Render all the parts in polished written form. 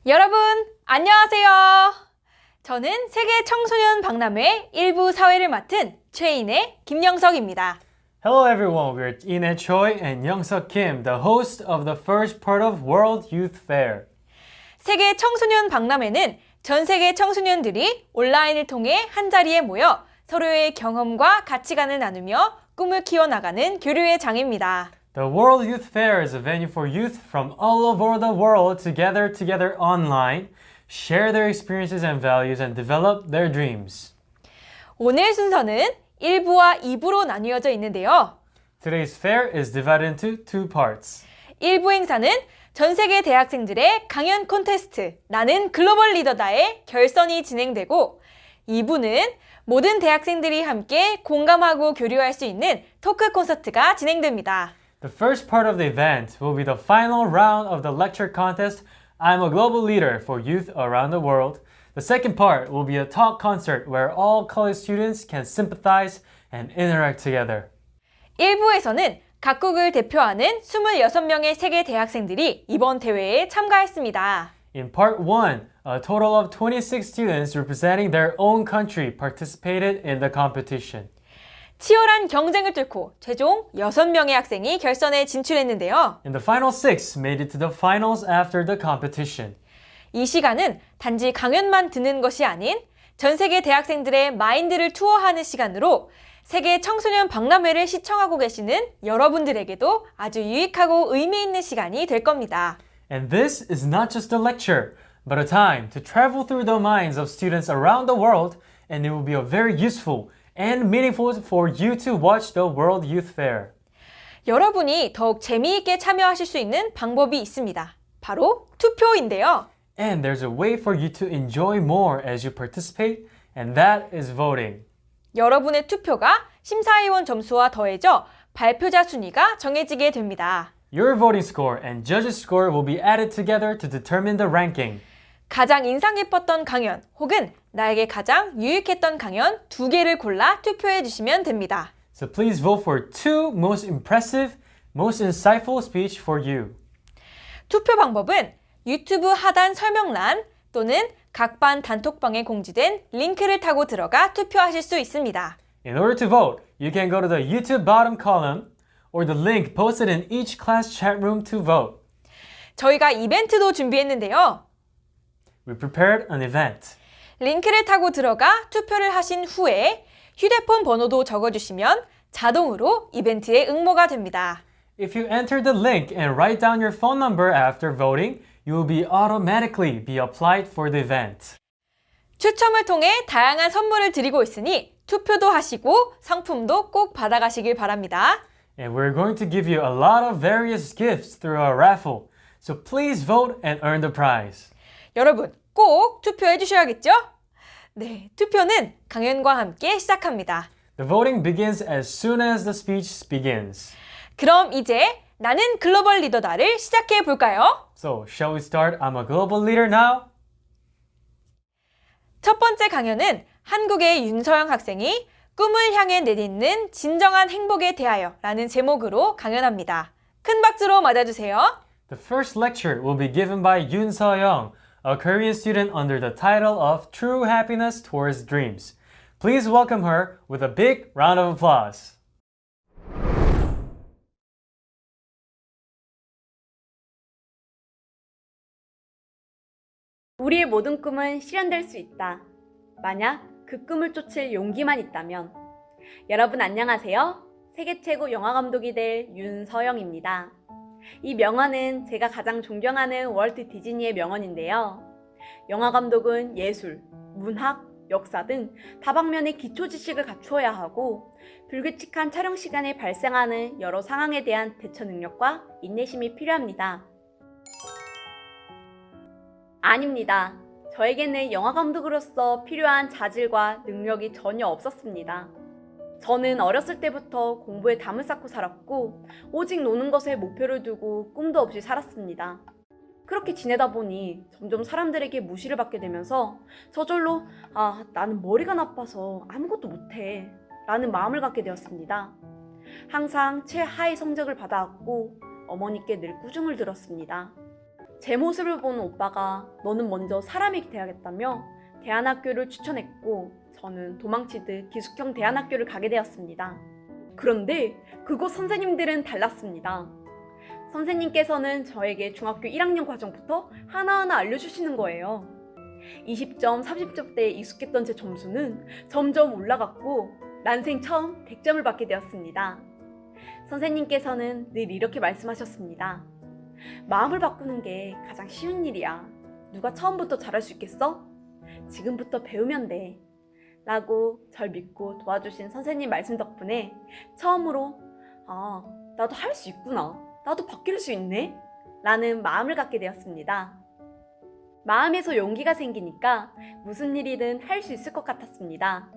여러분, 안녕하세요. 저는 세계 청소년 박람회 일부 사회를 맡은 최인의 김영석입니다. Hello everyone, we're Ine Choi and Youngsuk Kim, the host of the first part of World Youth Fair. 세계 청소년 박람회는 전 세계 청소년들이 온라인을 통해 한자리에 모여 서로의 경험과 가치관을 나누며 꿈을 키워나가는 교류의 장입니다. The World Youth Fair is a venue for youth from all over the world to gather together online, share their experiences and values, and develop their dreams. 오늘 순서는 1부와 2부로 나뉘어져 있는데요. Today's fair is divided into two parts. 1부 행사는 전 세계 대학생들의 강연 콘테스트 나는 글로벌 리더다의 결선이 진행되고 2부는 모든 대학생들이 함께 공감하고 교류할 수 있는 토크 콘서트가 진행됩니다. The first part of the event will be the final round of the lecture contest, I'm a Global Leader for Youth Around the World. The second part will be a talk concert where all college students can sympathize and interact together. 1부에서는 각국을 대표하는 26명의 세계 대학생들이 이번 대회에 참가했습니다. In part 1, a total of 26 students representing their own country participated in the competition. 치열한 경쟁을 뚫고 최종 6명의 학생이 결선에 진출했는데요. And the final 6 made it to the finals after the competition. 이 시간은 단지 강연만 듣는 것이 아닌 전 세계 대학생들의 마인드를 투어하는 시간으로 세계 청소년 박람회를 시청하고 계시는 여러분들에게도 아주 유익하고 의미 있는 시간이 될 겁니다. And this is not just a lecture, but a time to travel through the minds of students around the world, and it will be a very useful and meaningful for you to watch the World Youth Fair. 여러분이 더욱 재미있게 참여하실 수 있는 방법이 있습니다. 바로 투표인데요. And there's a way for you to enjoy more as you participate, and that is voting. 여러분의 투표가 심사위원 점수와 더해져 발표자 순위가 정해지게 됩니다. Your voting score and judges' score will be added together to determine the ranking. 가장 인상 깊었던 강연 혹은 나에게 가장 유익했던 강연 2개를 골라 투표해 주시면 됩니다. So please vote for two most impressive, most insightful speech for you. 투표 방법은 유튜브 하단 설명란 또는 각 반 단톡방에 공지된 링크를 타고 들어가 투표하실 수 있습니다. In order to vote, you can go to the YouTube bottom column or the link posted in each class chat room to vote. 저희가 이벤트도 준비했는데요. We prepared an event. 링크를 타고 들어가 투표를 하신 후에 휴대폰 번호도 적어주시면 자동으로 이벤트에 응모가 됩니다. If you enter the link and write down your phone number after voting, you will be automatically be applied for the event. 추첨을 통해 다양한 선물을 드리고 있으니 투표도 하시고 상품도 꼭 받아가시길 바랍니다. And we're going to give you a lot of various gifts through a raffle. So please vote and earn the prize. 여러분 꼭 투표해 주셔야겠죠? 네, 투표는 강연과 함께 시작합니다. The voting begins as soon as the speech begins. 그럼 이제 나는 글로벌 리더다를 시작해 볼까요? So, shall we start? I'm a global leader now. 첫 번째 강연은 한국의 윤서영 학생이 꿈을 향해 내딛는 진정한 행복에 대하여 라는 제목으로 강연합니다. 큰 박수로 맞아주세요. The first lecture will be given by Yoon So-young, a Korean student under the title of True Happiness Towards Dreams. Please welcome her with a big round of applause. 우리의 모든 꿈은 실현될 수 있다. 만약 그 꿈을 쫓을 용기만 있다면. 여러분 안녕하세요. 세계 최고 영화 감독이 될 윤서영입니다. 이 명언은 제가 가장 존경하는 월트 디즈니의 명언인데요. 영화 감독은 예술, 문학, 역사 등 다방면의 기초 지식을 갖추어야 하고 불규칙한 촬영 시간에 발생하는 여러 상황에 대한 대처 능력과 인내심이 필요합니다. 아닙니다. 저에게는 영화 감독으로서 필요한 자질과 능력이 전혀 없었습니다. 저는 어렸을 때부터 공부에 담을 쌓고 살았고 오직 노는 것에 목표를 두고 꿈도 없이 살았습니다. 그렇게 지내다 보니 점점 사람들에게 무시를 받게 되면서 저절로 나는 머리가 나빠서 아무것도 못해 라는 마음을 갖게 되었습니다. 항상 최하위 성적을 받아왔고 어머니께 늘 꾸중을 들었습니다. 제 모습을 본 오빠가 너는 먼저 사람이 돼야겠다며 대안학교를 추천했고 저는 도망치듯 기숙형 대안학교를 가게 되었습니다. 그런데 그곳 선생님들은 달랐습니다. 선생님께서는 저에게 중학교 1학년 과정부터 하나하나 알려주시는 거예요. 20점, 30점대에 익숙했던 제 점수는 점점 올라갔고 난생 처음 100점을 받게 되었습니다. 선생님께서는 늘 이렇게 말씀하셨습니다. 마음을 바꾸는 게 가장 쉬운 일이야. 누가 처음부터 잘할 수 있겠어? 지금부터 배우면 돼. 라고 절 믿고 도와주신 선생님 말씀 덕분에 처음으로 나도 할 수 있구나. 나도 바뀔 수 있네. 라는 마음을 갖게 되었습니다. 마음에서 용기가 생기니까 무슨 일이든 할 수 있을 것 같았습니다.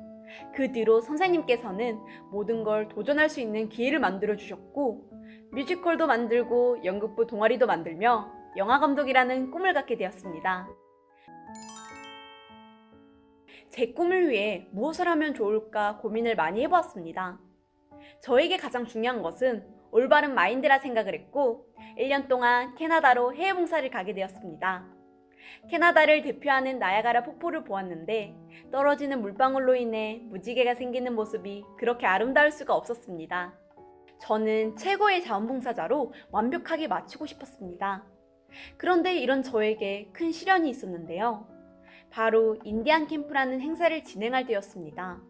그 뒤로 선생님께서는 모든 걸 도전할 수 있는 기회를 만들어 주셨고 뮤지컬도 만들고 연극부 동아리도 만들며 영화감독이라는 꿈을 갖게 되었습니다. 제 꿈을 위해 무엇을 하면 좋을까 고민을 많이 해보았습니다. 저에게 가장 중요한 것은 올바른 마인드라 생각을 했고 1년 동안 캐나다로 해외 봉사를 가게 되었습니다. 캐나다를 대표하는 나야가라 폭포를 보았는데 떨어지는 물방울로 인해 무지개가 생기는 모습이 그렇게 아름다울 수가 없었습니다. 저는 최고의 자원봉사자로 완벽하게 마치고 싶었습니다. 그런데 이런 저에게 큰 시련이 있었는데요. 바로 인디안 캠프라는 행사를 진행할 때였습니다.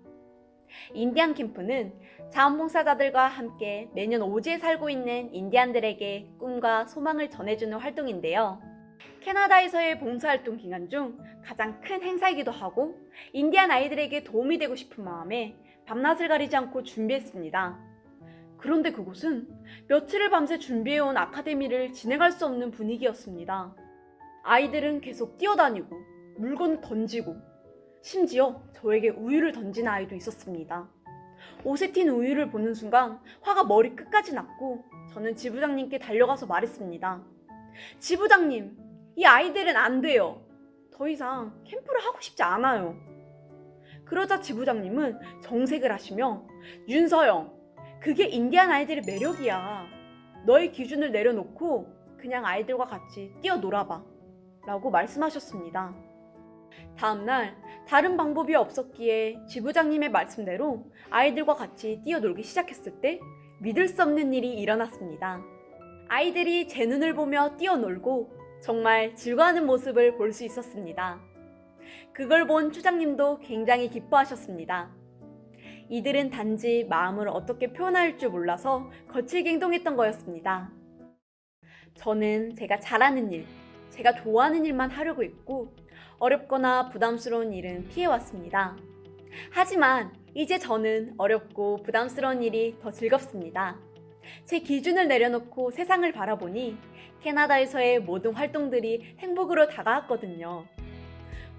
인디안 캠프는 자원봉사자들과 함께 매년 오지에 살고 있는 인디안들에게 꿈과 소망을 전해주는 활동인데요. 캐나다에서의 봉사활동 기간 중 가장 큰 행사이기도 하고 인디안 아이들에게 도움이 되고 싶은 마음에 밤낮을 가리지 않고 준비했습니다. 그런데 그곳은 며칠을 밤새 준비해온 아카데미를 진행할 수 없는 분위기였습니다. 아이들은 계속 뛰어다니고 물건 던지고 심지어 저에게 우유를 던지는 아이도 있었습니다. 옷에 튄 우유를 보는 순간 화가 머리 끝까지 났고 저는 지부장님께 달려가서 말했습니다. 지부장님, 이 아이들은 안 돼요. 더 이상 캠프를 하고 싶지 않아요. 그러자 지부장님은 정색을 하시며 윤서영, 그게 인디안 아이들의 매력이야. 너의 기준을 내려놓고 그냥 아이들과 같이 뛰어놀아봐 라고 말씀하셨습니다. 다음날 다른 방법이 없었기에 지부장님의 말씀대로 아이들과 같이 뛰어놀기 시작했을 때 믿을 수 없는 일이 일어났습니다. 아이들이 제 눈을 보며 뛰어놀고 정말 즐거워하는 모습을 볼 수 있었습니다. 그걸 본 추장님도 굉장히 기뻐하셨습니다. 이들은 단지 마음을 어떻게 표현할 줄 몰라서 거칠게 행동했던 거였습니다. 저는 제가 잘하는 일, 제가 좋아하는 일만 하려고 했고 어렵거나 부담스러운 일은 피해왔습니다. 하지만 이제 저는 어렵고 부담스러운 일이 더 즐겁습니다. 제 기준을 내려놓고 세상을 바라보니 캐나다에서의 모든 활동들이 행복으로 다가왔거든요.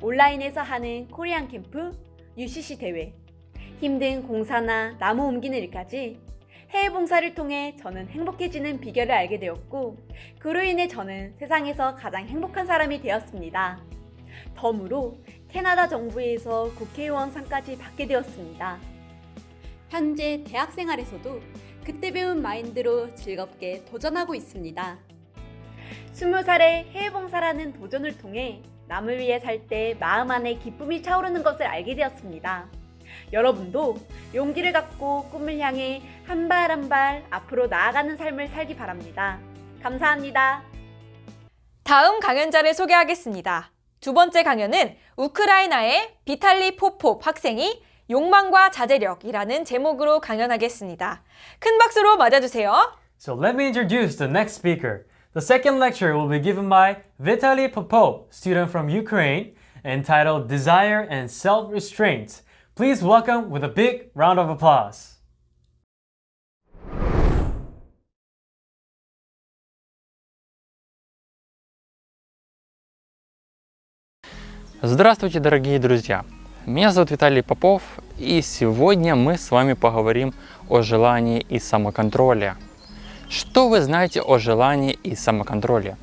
온라인에서 하는 코리안 캠프, UCC 대회, 힘든 공사나 나무 옮기는 일까지 해외 봉사를 통해 저는 행복해지는 비결을 알게 되었고 그로 인해 저는 세상에서 가장 행복한 사람이 되었습니다. 덤으로 캐나다 정부에서 국회의원 상까지 받게 되었습니다. 현재 대학생활에서도 그때 배운 마인드로 즐겁게 도전하고 있습니다. 20살에 해외봉사라는 도전을 통해 남을 위해 살 때 마음 안에 기쁨이 차오르는 것을 알게 되었습니다. 여러분도 용기를 갖고 꿈을 향해 한 발 한 발 앞으로 나아가는 삶을 살기 바랍니다. 감사합니다. 다음 강연자를 소개하겠습니다. 두 번째 강연은 우크라이나의 비탈리 포포프 학생이 욕망과 자제력이라는 제목으로 강연하겠습니다. 큰 박수로 맞아주세요. So let me introduce the next speaker. The second lecture will be given by Vitaly Popov, student from Ukraine, entitled Desire and Self-Restraint. Please welcome with a big round of applause. Здравствуйте, дорогие друзья! Меня зовут Виталий Попов, и сегодня мы с вами поговорим о желании и самоконтроле. Что вы знаете о желании и самоконтроле?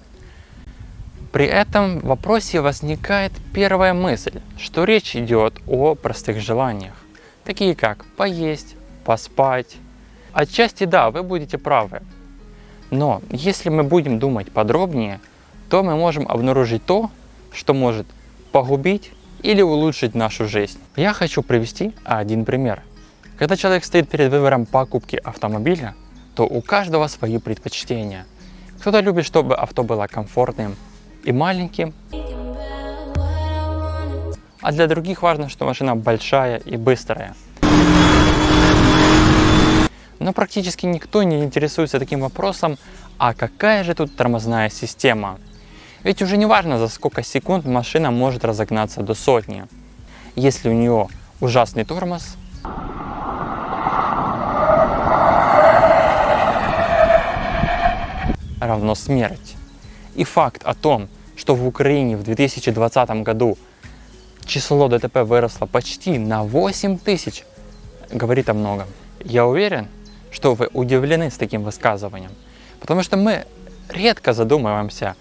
При этом в вопросе возникает первая мысль, что речь идет о простых желаниях, такие как поесть, поспать. Отчасти да, вы будете правы. Но если мы будем думать подробнее, то мы можем обнаружить то, что может погубить или улучшить нашу жизнь. Я хочу привести один пример. Когда человек стоит перед выбором покупки автомобиля, то у каждого свои предпочтения. Кто-то любит, чтобы авто было комфортным и маленьким, а для других важно, что машина большая и быстрая. Но практически никто не интересуется таким вопросом, а какая же тут тормозная система? Ведь уже не важно, за сколько секунд машина может разогнаться до 100. Если у нее ужасный тормоз, равно смерть. И факт о том, что в Украине в 2020 году число ДТП выросло почти на 8 тысяч, говорит о многом. Я уверен, что вы удивлены с таким высказыванием, потому что мы редко задумываемся,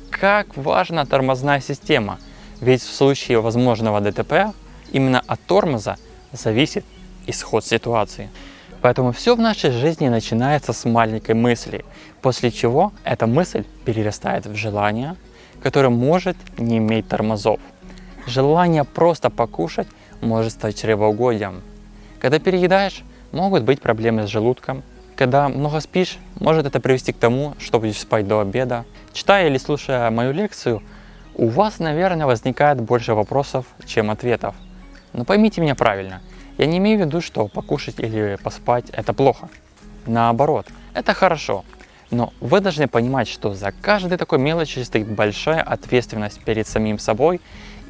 как важна тормозная система, ведь в случае возможного ДТП именно от тормоза зависит исход ситуации. Поэтому все в нашей жизни начинается с маленькой мысли, после чего эта мысль перерастает в желание, которое может не иметь тормозов. Желание просто покушать может стать чревоугодием. Когда переедаешь, могут быть проблемы с желудком. Когда много спишь, может это привести к тому, что будешь спать до обеда. Читая или слушая мою лекцию, у вас, наверное, возникает больше вопросов, чем ответов. Но поймите меня правильно, я не имею в виду, что покушать или поспать – это плохо. Наоборот, это хорошо. Но вы должны понимать, что за каждой такой мелочью стоит большая ответственность перед самим собой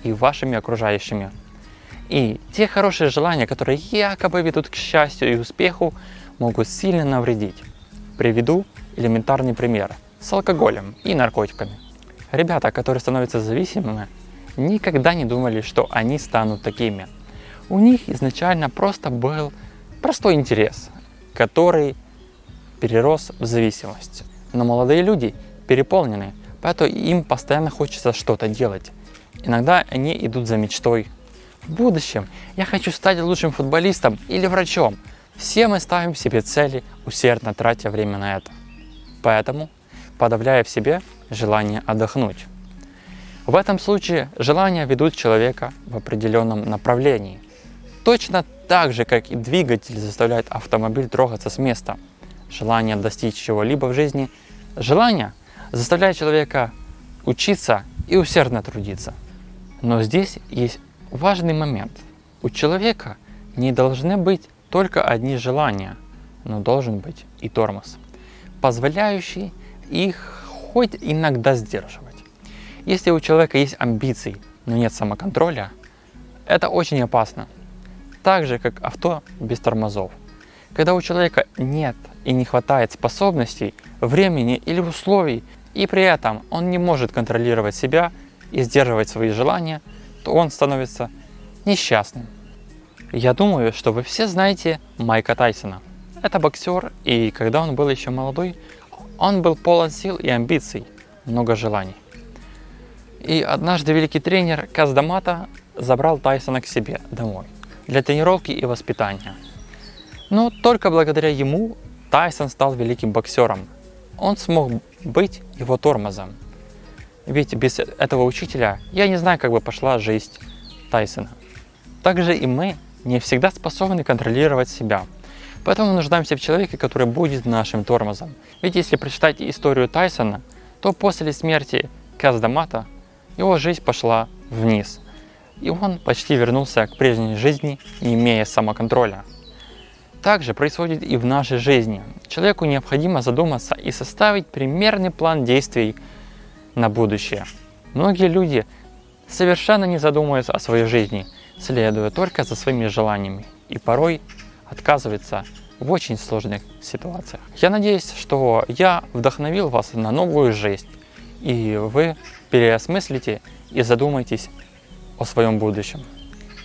и вашими окружающими. И те хорошие желания, которые якобы ведут к счастью и успеху, могут сильно навредить. Приведу элементарный пример с алкоголем и наркотиками. Ребята, которые становятся зависимыми, никогда не думали, что они станут такими. У них изначально просто был простой интерес, который перерос в зависимость. Но молодые люди переполнены, поэтому им постоянно хочется что-то делать. Иногда они идут за мечтой. В будущем я хочу стать лучшим футболистом или врачом. Все мы ставим себе цели, усердно тратя время на это. Поэтому подавляя в себе желание отдохнуть. В этом случае желания ведут человека в определенном направлении. Точно так же, как и двигатель заставляет автомобиль трогаться с места. Желание достичь чего-либо в жизни, желание заставляет человека учиться и усердно трудиться. Но здесь есть важный момент. У человека не должны быть только одни желания, но должен быть и тормоз, позволяющий их хоть иногда сдерживать. Если у человека есть амбиции, но нет самоконтроля, это очень опасно. Так же, как авто без тормозов. Когда у человека нет и не хватает способностей, времени или условий, и при этом он не может контролировать себя и сдерживать свои желания, то он становится несчастным. Я думаю, что вы все знаете Майка Тайсона. Это боксер, и когда он был еще молодой, он был полон сил и амбиций, много желаний. И однажды великий тренер Каз Дамата забрал Тайсона к себе домой для тренировки и воспитания. Но только благодаря ему Тайсон стал великим боксером. Он смог быть его тормозом. Ведь без этого учителя я не знаю, как бы пошла жизнь Тайсона. Также и мы не всегда способны контролировать себя. Поэтому нуждаемся в человеке, который будет нашим тормозом. Ведь если прочитать историю Тайсона, то после смерти Каз Дамата его жизнь пошла вниз. И он почти вернулся к прежней жизни, не имея самоконтроля. Также происходит и в нашей жизни. Человеку необходимо задуматься и составить примерный план действий на будущее. Многие люди совершенно не задумываются о своей жизни, следуя только за своими желаниями и порой отказываются в очень сложных ситуациях. Я надеюсь, что я вдохновил вас на новую жизнь, и вы переосмыслите и задумаетесь о своем будущем.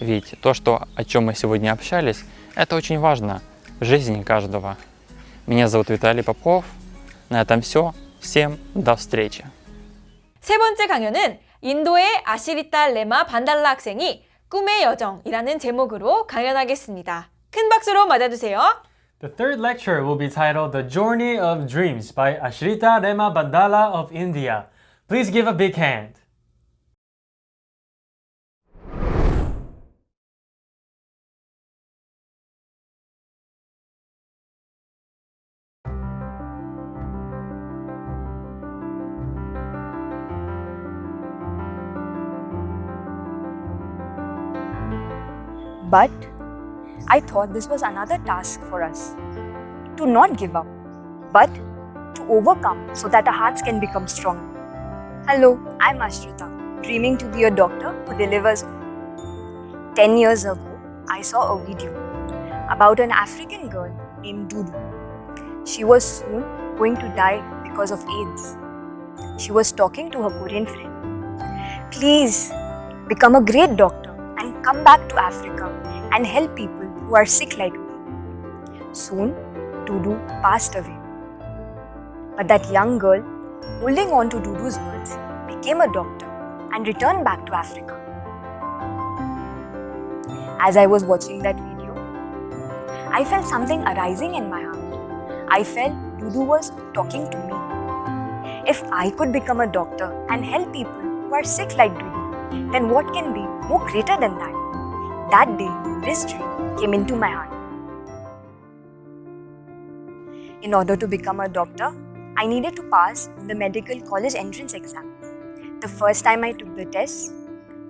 Ведь то, о чем мы сегодня общались, это очень важно в жизни каждого. Меня зовут Виталий Попов. На этом все. Всем до встречи. 세 번째 강연은 인도의 아시리타 레마 반달라 학생이 꿈의 여정이라는 제목으로 강연하겠습니다. 큰 박수로 맞아주세요. The third lecture will be titled The Journey of Dreams by Ashrita Rema Bandala of India. Please give a big hand. But I thought this was another task for us to not give up, but to overcome so that our hearts can become strong. Hello, I'm Ashrita, dreaming to be a doctor who delivers hope. 10 years ago, I saw a video about an African girl named Dudu. She was soon going to die because of AIDS. She was talking to her Korean friend. Please become a great doctor and come back to Africa and help people who are sick like me. Soon, Dudu passed away. But that young girl, holding on to Dudu's words, became a doctor and returned back to Africa. As I was watching that video, I felt something arising in my heart. I felt Dudu was talking to me. If I could become a doctor and help people who are sick like Dudu, then what can be more greater than that? That day, this dream came into my heart. In order to become a doctor, I needed to pass the medical college entrance exam. The first time I took the test,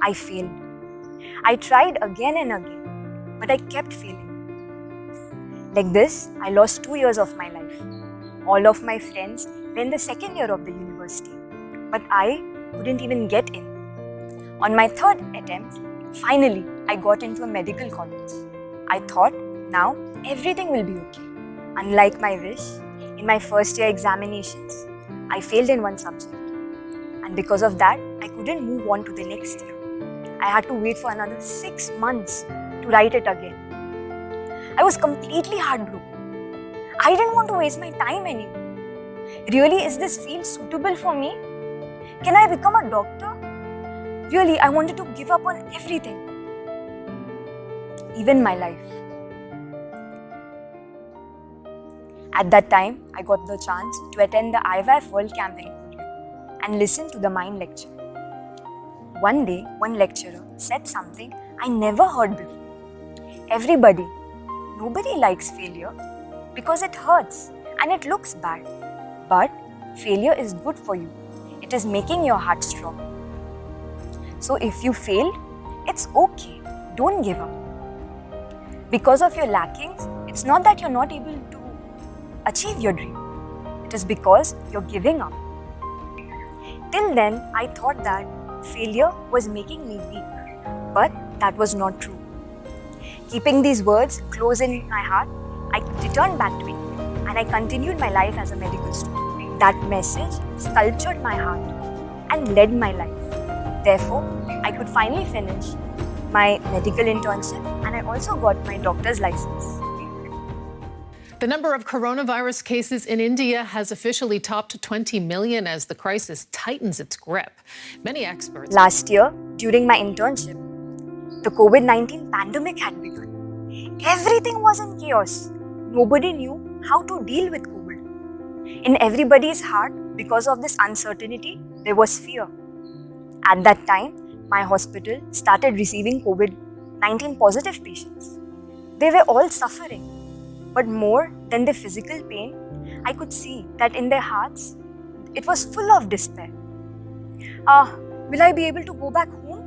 I failed. I tried again and again, but I kept failing. Like this, I lost 2 years of my life. All of my friends were in the second year of the university, but I couldn't even get in. On my third attempt, finally, I got into a medical college. I thought, now everything will be okay. Unlike my wish, in my first year examinations, I failed in one subject. And because of that, I couldn't move on to the next year. I had to wait for another 6 months to write it again. I was completely heartbroken. I didn't want to waste my time anymore. Really, is this field suitable for me? Can I become a doctor? Really, I wanted to give up on everything. Even my life. At that time, I got the chance to attend the IVF World Camp in Korea and listen to the Mind lecture. One day, one lecturer said something I never heard before. Nobody likes failure because it hurts and it looks bad. But failure is good for you. It is making your heart strong. So if you failed, it's okay. Don't give up. Because of your lackings, it's not that you're not able to achieve your dream. It is because you're giving up. Till then, I thought that failure was making me weak. But that was not true. Keeping these words close in my heart, I returned back to India and I continued my life as a medical student. That message sculptured my heart and led my life. Therefore, I could finally finish my medical internship and I also got my doctor's license. The number of coronavirus cases in India has officially topped 20 million as the crisis tightens its grip. Many experts. Last year, during my internship, the COVID-19 pandemic had begun. Everything was in chaos. Nobody knew how to deal with COVID. In everybody's heart, because of this uncertainty, there was fear. At that time, my hospital started receiving COVID-19 positive patients. They were all suffering. But more than the physical pain, I could see that in their hearts, it was full of despair. Will I be able to go back home?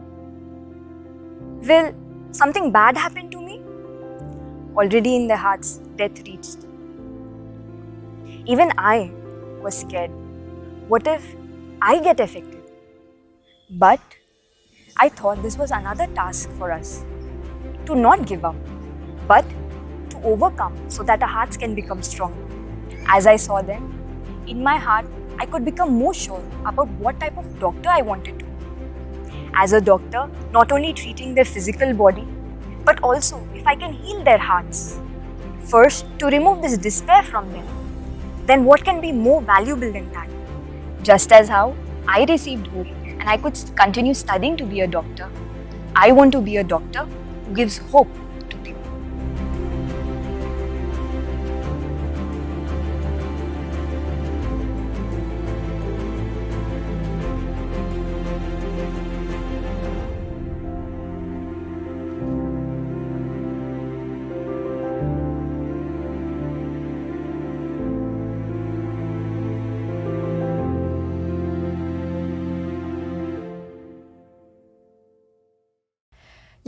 Will something bad happen to me? Already in their hearts, death reached. Even I was scared. What if I get affected? But I thought this was another task for us. To not give up, but to overcome so that our hearts can become strong. As I saw them, in my heart, I could become more sure about what type of doctor I wanted to be. As a doctor, not only treating their physical body, but also if I can heal their hearts. First, to remove this despair from them. Then what can be more valuable than that? Just as how I received hope and I could continue studying to be a doctor, I want to be a doctor who gives hope to people.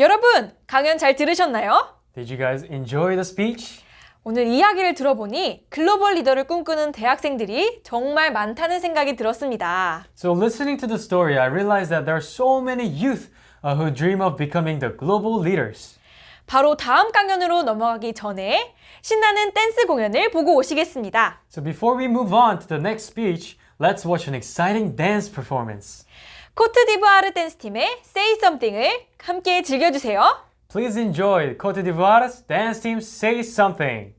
여러분, 강연 잘 들으셨나요? Did you guys enjoy the speech? 오늘 이야기를 들어보니 글로벌 리더를 꿈꾸는 대학생들이 정말 많다는 생각이 들었습니다. So listening to the story, I realized that there are so many youth who dream of becoming the global leaders. 바로 다음 강연으로 넘어가기 전에 신나는 댄스 공연을 보고 오시겠습니다. So before we move on to the next speech, let's watch an exciting dance performance. 코트디부아르 댄스팀의 Say Something을 함께 즐겨주세요. Please enjoy Côte d'Ivoire's dance team Say Something.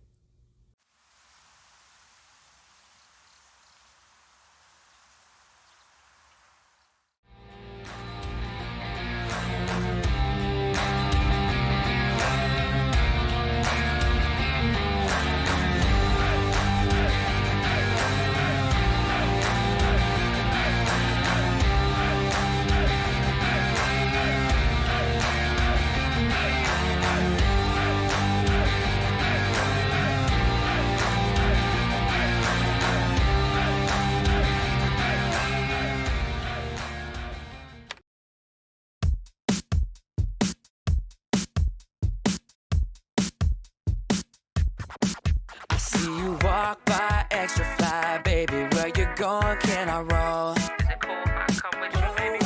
See you walk by extra fly, baby. Where you going? Can I roll? Is it cool if I come with you, baby?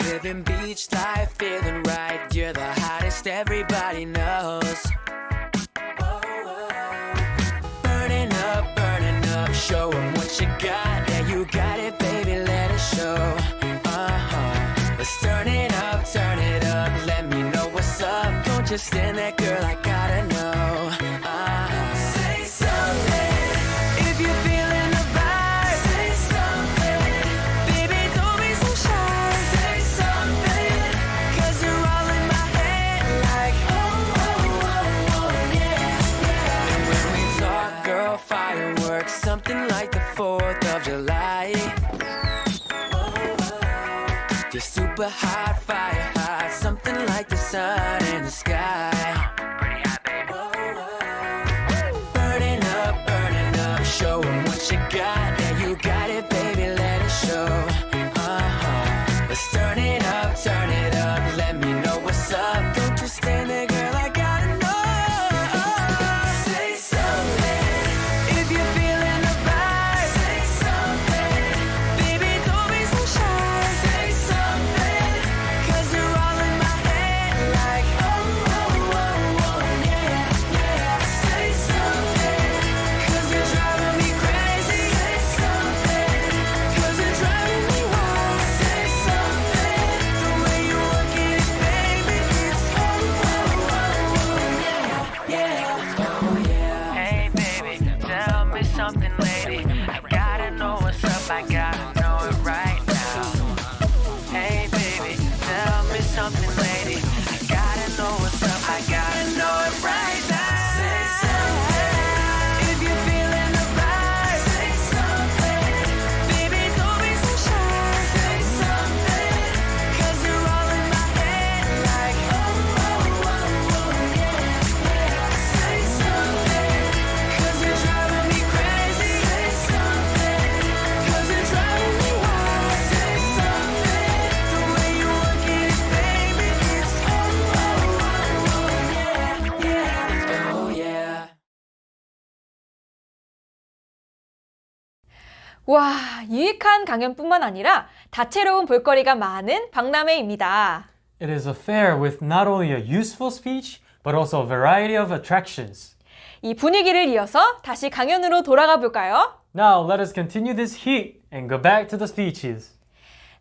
Living beach life, feeling right. You're the hottest, everybody knows. Burning up, show 'em what you got. Yeah, you got it, baby, let it show. Let's turn it up, let me know what's up. Don't just stand there, girl, I gotta know. Say something if you're feeling the vibe. Say something, baby, don't be so shy. Say something, 'cause you're all in my head like yeah. And when we talk, girl, fireworks, something like the 4th of July. You're super hot, fire hot, something like the sun in the sky. Pretty hot, baby. Burning up, show 'em what you got. Yeah, you got it, baby, let it show. Let's turn it up, let me know what's up. Don't just stand there, girl, I gotta know. Say something if you're feeling the vibe. Say something, baby, don't be so shy. Say something, 'cause you're all in my head like yeah. Say something, 'cause you're driving me crazy. Say something, 'cause you're driving me wild. Say something, the way you work it, baby, it's yeah. Hey baby, tell me something, lady. I gotta know what's up, I gotta know it right now. Hey baby, tell me something, lady. I gotta know what's up, I gotta know it right now. Say something if you're feeling the vibe. Say something, baby, don't be so shy. Say something, 'cause you're all in my head like yeah. Say something, 'cause you're driving me crazy. Say something, 'cause you're driving me wild. Say something, the way you work it, baby, it's yeah. 와, 유익한 강연뿐만 아니라 다채로운 볼거리가 많은 박람회입니다. It is a fair with not only a useful speech, but also a variety of attractions. 이 분위기를 이어서 다시 강연으로 돌아가 볼까요? Now let us continue this heat and go back to the speeches.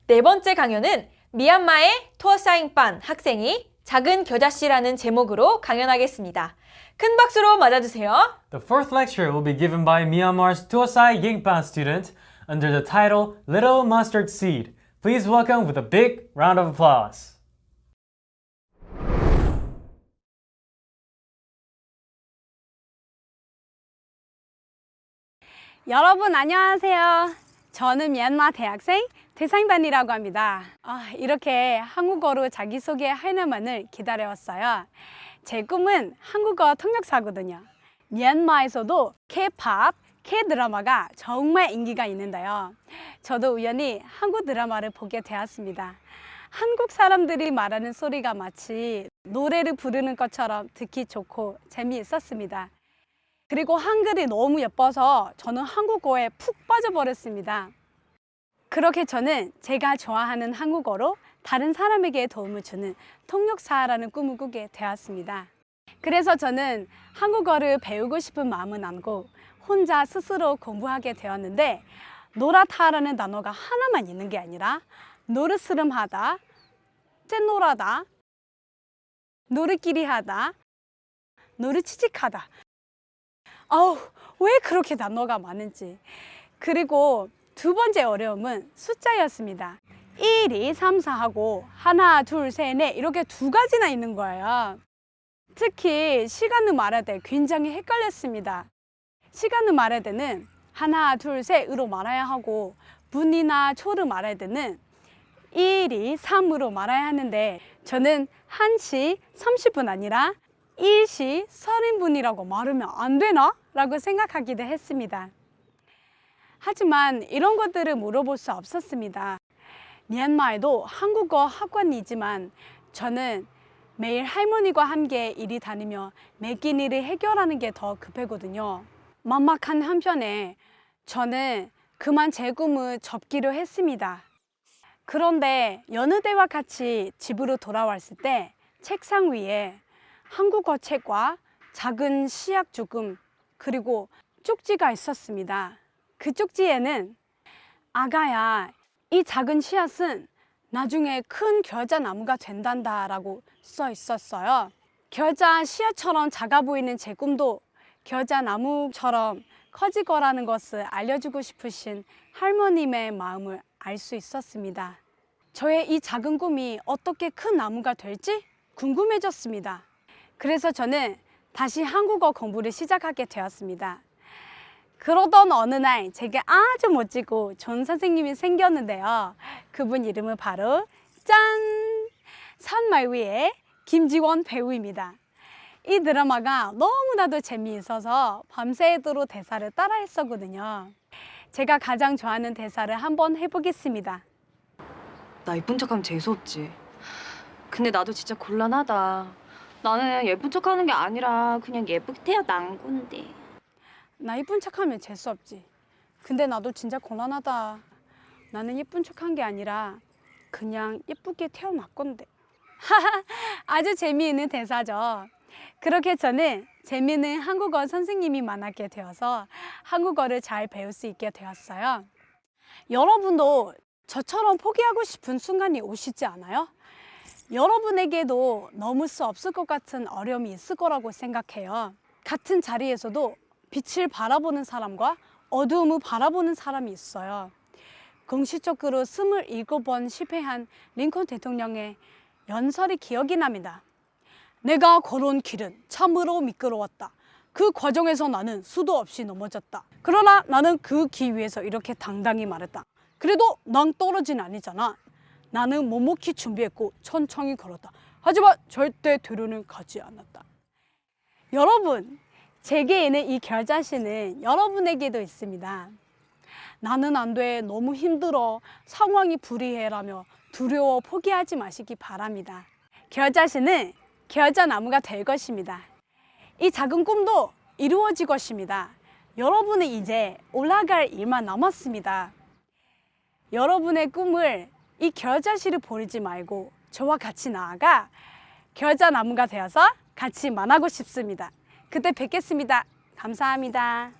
네 번째 강연은 미얀마의 투어사잉반 학생이 작은 겨자씨라는 제목으로 강연하겠습니다. 큰 박수로 맞아주세요. The fourth lecture will be given by Myanmar's Tuasai Yingpan student under the title Little Mustard Seed. Please welcome with a big round of applause. 여러분 안녕하세요. 저는 미얀마 대학생 대상단이라고 합니다. 이렇게 한국어로 자기소개 하나만을 기다려왔어요. 제 꿈은 한국어 통역사거든요. 미얀마에서도 K-pop, K-드라마가 정말 인기가 있는데요. 저도 우연히 한국 드라마를 보게 되었습니다. 한국 사람들이 말하는 소리가 마치 노래를 부르는 것처럼 듣기 좋고 재미있었습니다. 그리고 한글이 너무 예뻐서 저는 한국어에 푹 빠져버렸습니다. 그렇게 저는 제가 좋아하는 한국어로 다른 사람에게 도움을 주는 통역사라는 꿈을 꾸게 되었습니다. 그래서 저는 한국어를 배우고 싶은 마음은 안고 혼자 스스로 공부하게 되었는데 노랗다라는 단어가 하나만 있는 게 아니라 노르스름하다, 쨍노라다, 노르끼리 하다, 노르치직하다. 아우, 왜 그렇게 단어가 많은지. 그리고 두 번째 어려움은 숫자였습니다. 1, 2, 3, 4하고 하나, 둘, 셋, 넷 이렇게 두 가지나 있는 거예요. 특히 시간을 말할 때 굉장히 헷갈렸습니다. 시간을 말할 때는 하나, 둘, 셋으로 말해야 하고 분이나 초를 말할 때는 1, 2, 3으로 말해야 하는데 저는 1시 30분 아니라 1시 30분이라고 말하면 안 되나? 라고 생각하기도 했습니다. 하지만 이런 것들을 물어볼 수 없었습니다. 미얀마에도 한국어 학원이지만 저는 매일 할머니와 함께 일이 다니며 매긴 일을 해결하는 게 더 급했거든요. 막막한 한편에 저는 그만 제 꿈을 접기로 했습니다. 그런데 여느 때와 같이 집으로 돌아왔을 때 책상 위에 한국어 책과 작은 씨앗 조금 그리고 쪽지가 있었습니다. 그 쪽지에는 아가야, 이 작은 씨앗은 나중에 큰 겨자나무가 된단다 라고 써 있었어요. 겨자 씨앗처럼 작아 보이는 제 꿈도 겨자나무처럼 커질 거라는 것을 알려주고 싶으신 할머님의 마음을 알 수 있었습니다. 저의 이 작은 꿈이 어떻게 큰 나무가 될지 궁금해졌습니다. 그래서 저는 다시 한국어 공부를 시작하게 되었습니다. 그러던 어느 날 제게 아주 멋지고 좋은 선생님이 생겼는데요. 그분 이름은 바로 짠! 산말 위의 김지원 배우입니다. 이 드라마가 너무나도 재미있어서 밤새도록 대사를 따라 했었거든요. 제가 가장 좋아하는 대사를 한번 해보겠습니다. 나 예쁜 척하면 재수없지. 근데 나도 진짜 곤란하다. 나는 예쁜 척하는 게 아니라 그냥 예쁘게 태어난 건데. 나 예쁜 척하면 재수없지. 근데 나도 진짜 곤란하다. 나는 예쁜 척한 게 아니라 그냥 예쁘게 태어났건데. 아주 재미있는 대사죠. 그렇게 저는 재미있는 한국어 선생님이 만나게 되어서 한국어를 잘 배울 수 있게 되었어요. 여러분도 저처럼 포기하고 싶은 순간이 오시지 않아요? 여러분에게도 넘을 수 없을 것 같은 어려움이 있을 거라고 생각해요. 같은 자리에서도 빛을 바라보는 사람과 어두움을 바라보는 사람이 있어요. 공식적으로 27번 실패한 링컨 대통령의 연설이 기억이 납니다. 내가 걸어온 길은 참으로 미끄러웠다. 그 과정에서 나는 수도 없이 넘어졌다. 그러나 나는 그 길 위에서 이렇게 당당히 말했다. 그래도 난 떨어진 아니잖아. 나는 묵묵히 준비했고 천천히 걸었다. 하지만 절대 뒤로는 가지 않았다. 여러분, 제게 있는 이 겨자씨는 여러분에게도 있습니다. 나는 안 돼, 너무 힘들어, 상황이 불이해라며 두려워 포기하지 마시기 바랍니다. 겨자씨는 겨자나무가 될 것입니다. 이 작은 꿈도 이루어질 것입니다. 여러분은 이제 올라갈 일만 남았습니다. 여러분의 꿈을 이 겨자씨를 버리지 말고 저와 같이 나아가 겨자나무가 되어서 같이 만나고 싶습니다. 그때 뵙겠습니다. 감사합니다.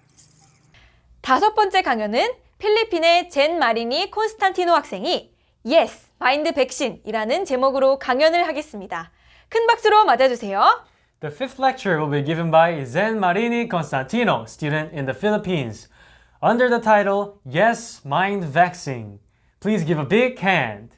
다섯 번째 강연은 필리핀의 젠 마리니 콘스탄티노 학생이 Yes, 마인드 백신이라는 제목으로 강연을 하겠습니다. 큰 박수로 맞아주세요. The fifth lecture will be given by Zen Marini Constantino, student in the Philippines, under the title Yes, Mind Vaccine. Please give a big hand.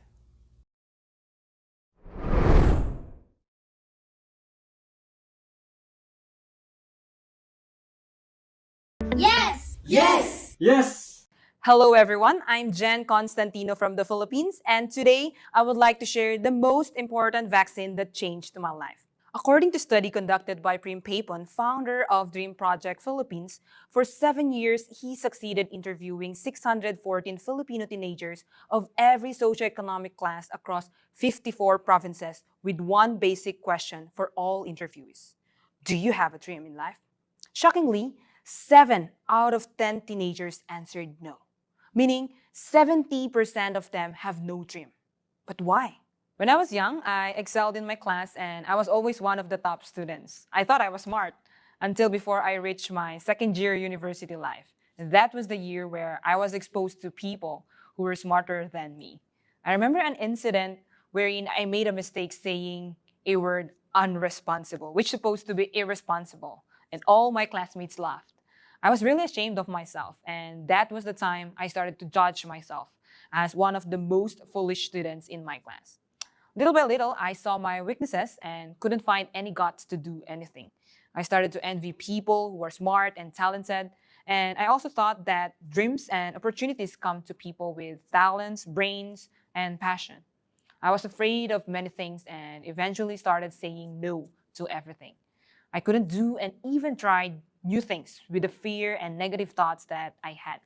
Yes! Hello everyone, I'm Jen Constantino from the Philippines, and today I would like to share the most important vaccine that changed my life. According to study conducted by Prim Papon, founder of Dream Project Philippines, for 7 years, he succeeded interviewing 614 Filipino teenagers of every socioeconomic class across 54 provinces with one basic question for all interviewees. Do you have a dream in life? Shockingly, 7 out of 10 teenagers answered no, meaning 70% of them have no dream. But why? When I was young, I excelled in my class and I was always one of the top students. I thought I was smart until before I reached my second year university life. That was the year where I was exposed to people who were smarter than me. I remember an incident wherein I made a mistake saying a word unresponsible, which is supposed to be irresponsible, and all my classmates laughed. I was really ashamed of myself, and that was the time I started to judge myself as one of the most foolish students in my class. Little by little, I saw my weaknesses and couldn't find any guts to do anything. I started to envy people who were smart and talented, and I also thought that dreams and opportunities come to people with talents, brains, and passion. I was afraid of many things and eventually started saying no to everything. I couldn't do and even try new things with the fear and negative thoughts that I had.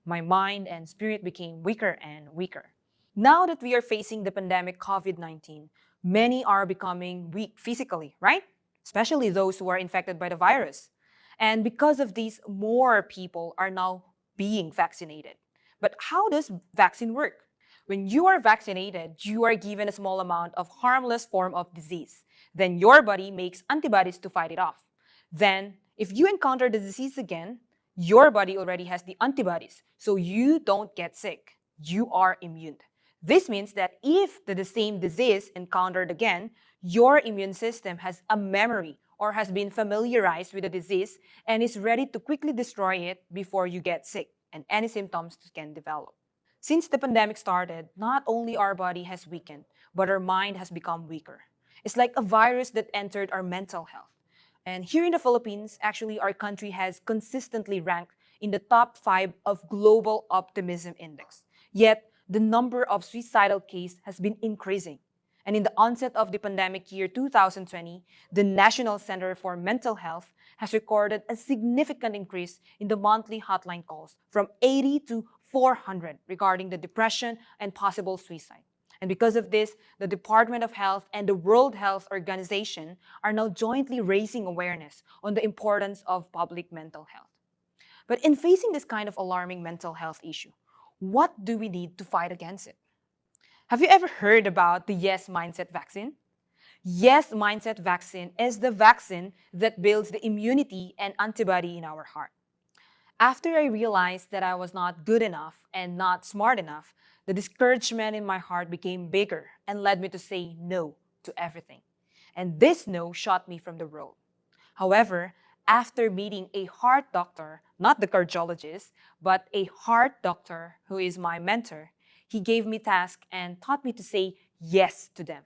My mind and spirit became weaker and weaker. Now that we are facing the pandemic COVID-19, many are becoming weak physically, right? Especially those who are infected by the virus. And because of this, more people are now being vaccinated. But how does vaccine work? When you are vaccinated, you are given a small amount of harmless form of disease. Then your body makes antibodies to fight it off. Then, if you encounter the disease again, your body already has the antibodies, so you don't get sick. You are immune. This means that if the same disease encountered again, your immune system has a memory or has been familiarized with the disease and is ready to quickly destroy it before you get sick and any symptoms can develop. Since the pandemic started, not only our body has weakened, but our mind has become weaker. It's like a virus that entered our mental health. And here in the Philippines, actually, our country has consistently ranked in the top 5 of Global Optimism Index. Yet, the number of suicidal cases has been increasing. And in the onset of the pandemic year 2020, the National Center for Mental Health has recorded a significant increase in the monthly hotline calls from 80 to 400 regarding the depression and possible suicide. And because of this, the Department of Health and the World Health Organization are now jointly raising awareness on the importance of public mental health. But in facing this kind of alarming mental health issue, what do we need to fight against it? Have you ever heard about the Yes Mindset vaccine? Yes Mindset vaccine is the vaccine that builds the immunity and antibody in our heart. After I realized that I was not good enough and not smart enough, the discouragement in my heart became bigger and led me to say no to everything. And this no shot me from the road. However, after meeting a heart doctor, not the cardiologist, but a heart doctor who is my mentor, he gave me tasks and taught me to say yes to them.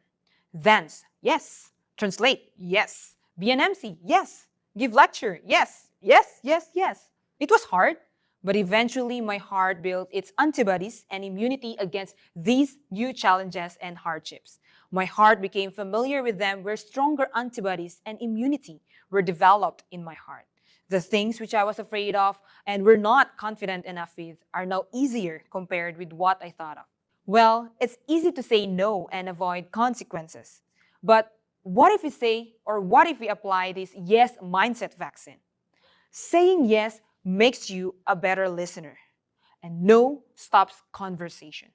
Thence, yes. Translate, yes. Be an MC, yes. Give lecture, yes. Yes, yes, yes. It was hard, but eventually my heart built its antibodies and immunity against these new challenges and hardships. My heart became familiar with them where stronger antibodies and immunity were developed in my heart. The things which I was afraid of and were not confident enough with are now easier compared with what I thought of. Well, it's easy to say no and avoid consequences. But what if we say, or what if we apply this yes mindset vaccine? Saying yes makes you a better listener, and no stops conversation.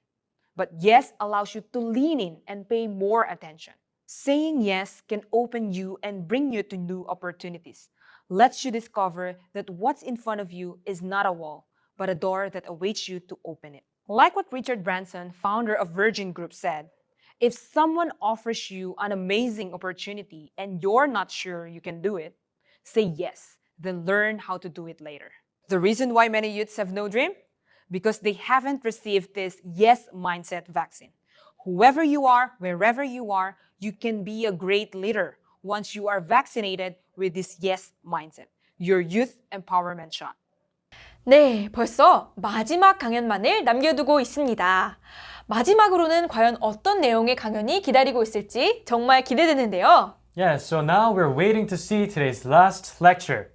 But yes allows you to lean in and pay more attention. Saying yes can open you and bring you to new opportunities, lets you discover that what's in front of you is not a wall, but a door that awaits you to open it. Like what Richard Branson, founder of Virgin Group, said, if someone offers you an amazing opportunity and you're not sure you can do it, say yes, then learn how to do it later. The reason why many youths have no dream? Because they haven't received this yes mindset vaccine. Whoever you are, wherever you are, you can be a great leader once you are vaccinated with this yes mindset, your youth empowerment shot. 네, 벌써 마지막 강연만을 남겨두고 있습니다. 마지막으로는 과연 어떤 내용의 강연이 기다리고 있을지 정말 기대되는데요. Yeah, so now we're waiting to see today's last lecture.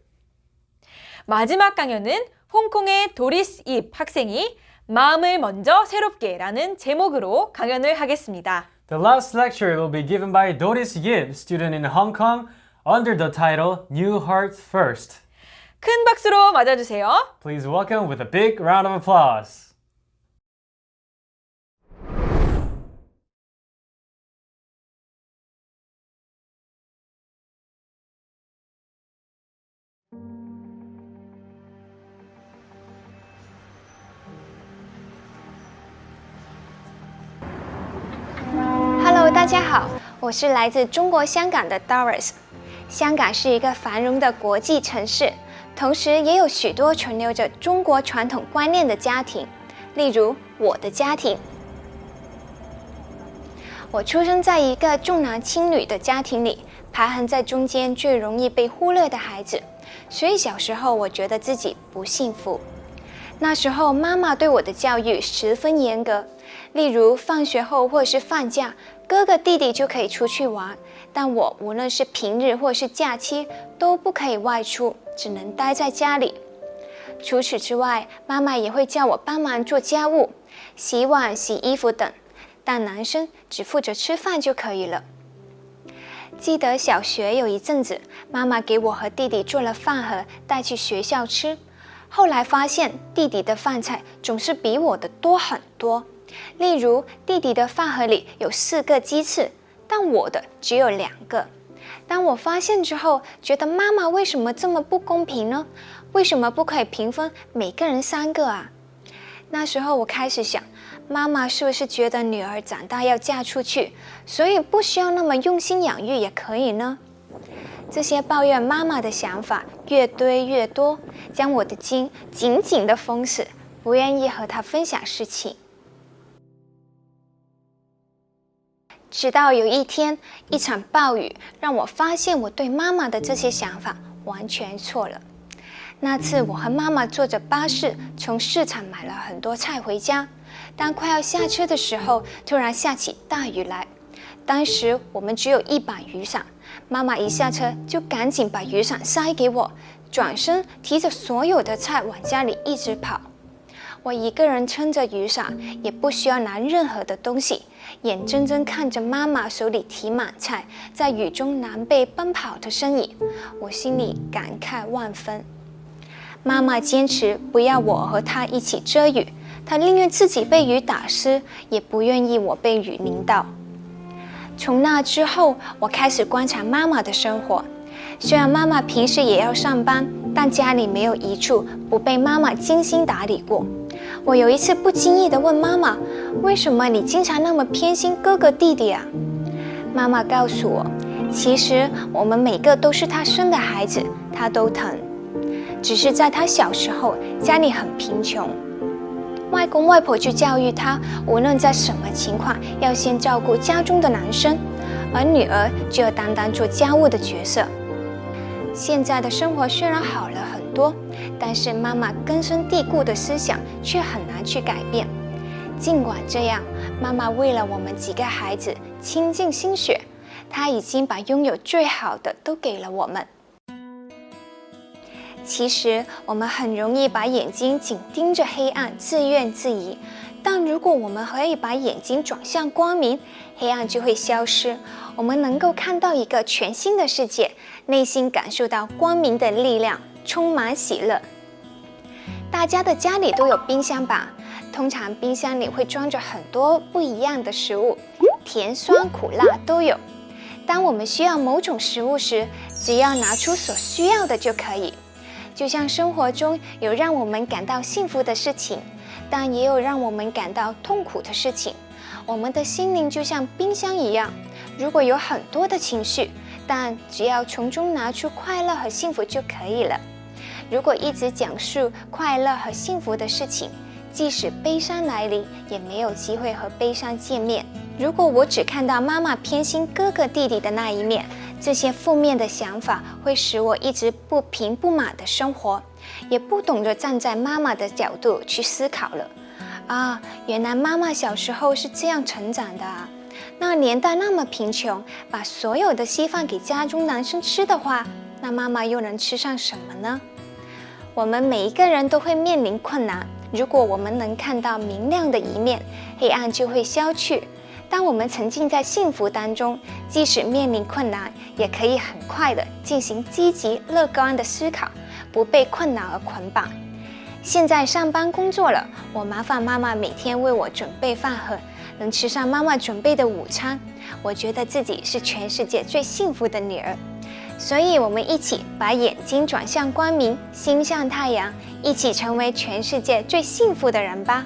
마지막 강연은 홍콩의 도리스 입 학생이 마음을 먼저 새롭게 라는 제목으로 강연을 하겠습니다. The last lecture will be given by Doris Yip, student in Hong Kong, under the title New Heart First. 큰 박수로 맞아주세요. Please welcome with a big round of applause. Hello， 大家好，我是来自中国香港的 Doris。香港是一个繁荣的国际城市，同时也有许多存留着中国传统观念的家庭，例如我的家庭。我出生在一个重男轻女的家庭里，排行在中间最容易被忽略的孩子，所以小时候我觉得自己不幸福。那时候妈妈对我的教育十分严格，例如放学后或是放假，哥哥弟弟就可以出去玩，但我无论是平日或是假期都不可以外出，只能待在家里。除此之外，妈妈也会叫我帮忙做家务，洗碗、洗衣服等，但男生只负责吃饭就可以了。记得小学有一阵子，妈妈给我和弟弟做了饭盒带去学校吃，后来发现弟弟的饭菜总是比我的多很多。例如，弟弟的饭盒里有4个鸡翅，但我的只有2个。当我发现之后，觉得妈妈为什么这么不公平呢？为什么不可以平分每个人3个啊？那时候我开始想，妈妈是不是觉得女儿长大要嫁出去，所以不需要那么用心养育也可以呢？这些抱怨妈妈的想法越堆越多，将我的心紧紧地封死，不愿意和她分享事情。直到有一天，一场暴雨让我发现我对妈妈的这些想法完全错了。那次我和妈妈坐着巴士从市场买了很多菜回家，当快要下车的时候，突然下起大雨来。当时我们只有一把雨伞，妈妈一下车就赶紧把雨伞塞给我，转身提着所有的菜往家里一直跑。我一个人撑着雨伞，也不需要拿任何的东西，眼睁睁看着妈妈手里提满菜，在雨中狼狈奔跑的身影，我心里感慨万分。妈妈坚持不要我和她一起遮雨，她宁愿自己被雨打湿，也不愿意我被雨淋到。从那之后，我开始观察妈妈的生活。虽然妈妈平时也要上班，但家里没有一处不被妈妈精心打理过。我有一次不经意地问妈妈：“为什么你经常那么偏心哥哥弟弟啊？”妈妈告诉我，其实我们每个都是她生的孩子，她都疼。只是在她小时候，家里很贫穷，外公外婆就教育她，无论在什么情况，要先照顾家中的男生，而女儿就要担当做家务的角色。现在的生活虽然好了很多，但是妈妈根深蒂固的思想却很难去改变。尽管这样，妈妈为了我们几个孩子倾尽心血，她已经把拥有最好的都给了我们。其实我们很容易把眼睛紧盯着黑暗，自怨自艾。但如果我们可以把眼睛转向光明，黑暗就会消失，我们能够看到一个全新的世界，内心感受到光明的力量，充满喜乐。大家的家里都有冰箱吧？通常冰箱里会装着很多不一样的食物，甜、酸、苦、辣都有。当我们需要某种食物时，只要拿出所需要的就可以。就像生活中有让我们感到幸福的事情，但也有让我们感到痛苦的事情。我们的心灵就像冰箱一样，如果有很多的情绪，但只要从中拿出快乐和幸福就可以了。如果一直讲述快乐和幸福的事情，即使悲伤来临，也没有机会和悲伤见面。如果我只看到妈妈偏心哥哥弟弟的那一面，这些负面的想法会使我一直不平不满的生活，也不懂得站在妈妈的角度去思考了。啊，原来妈妈小时候是这样成长的啊！那年代那么贫穷，把所有的稀饭给家中男生吃的话，那妈妈又能吃上什么呢？我们每一个人都会面临困难，如果我们能看到明亮的一面，黑暗就会消去。当我们沉浸在幸福当中，即使面临困难，也可以很快的进行积极乐观的思考，不被困难而捆绑。现在上班工作了，我麻烦妈妈每天为我准备饭盒，能吃上妈妈准备的午餐，我觉得自己是全世界最幸福的女儿。所以，我们一起把眼睛转向光明，心向太阳，一起成为全世界最幸福的人吧。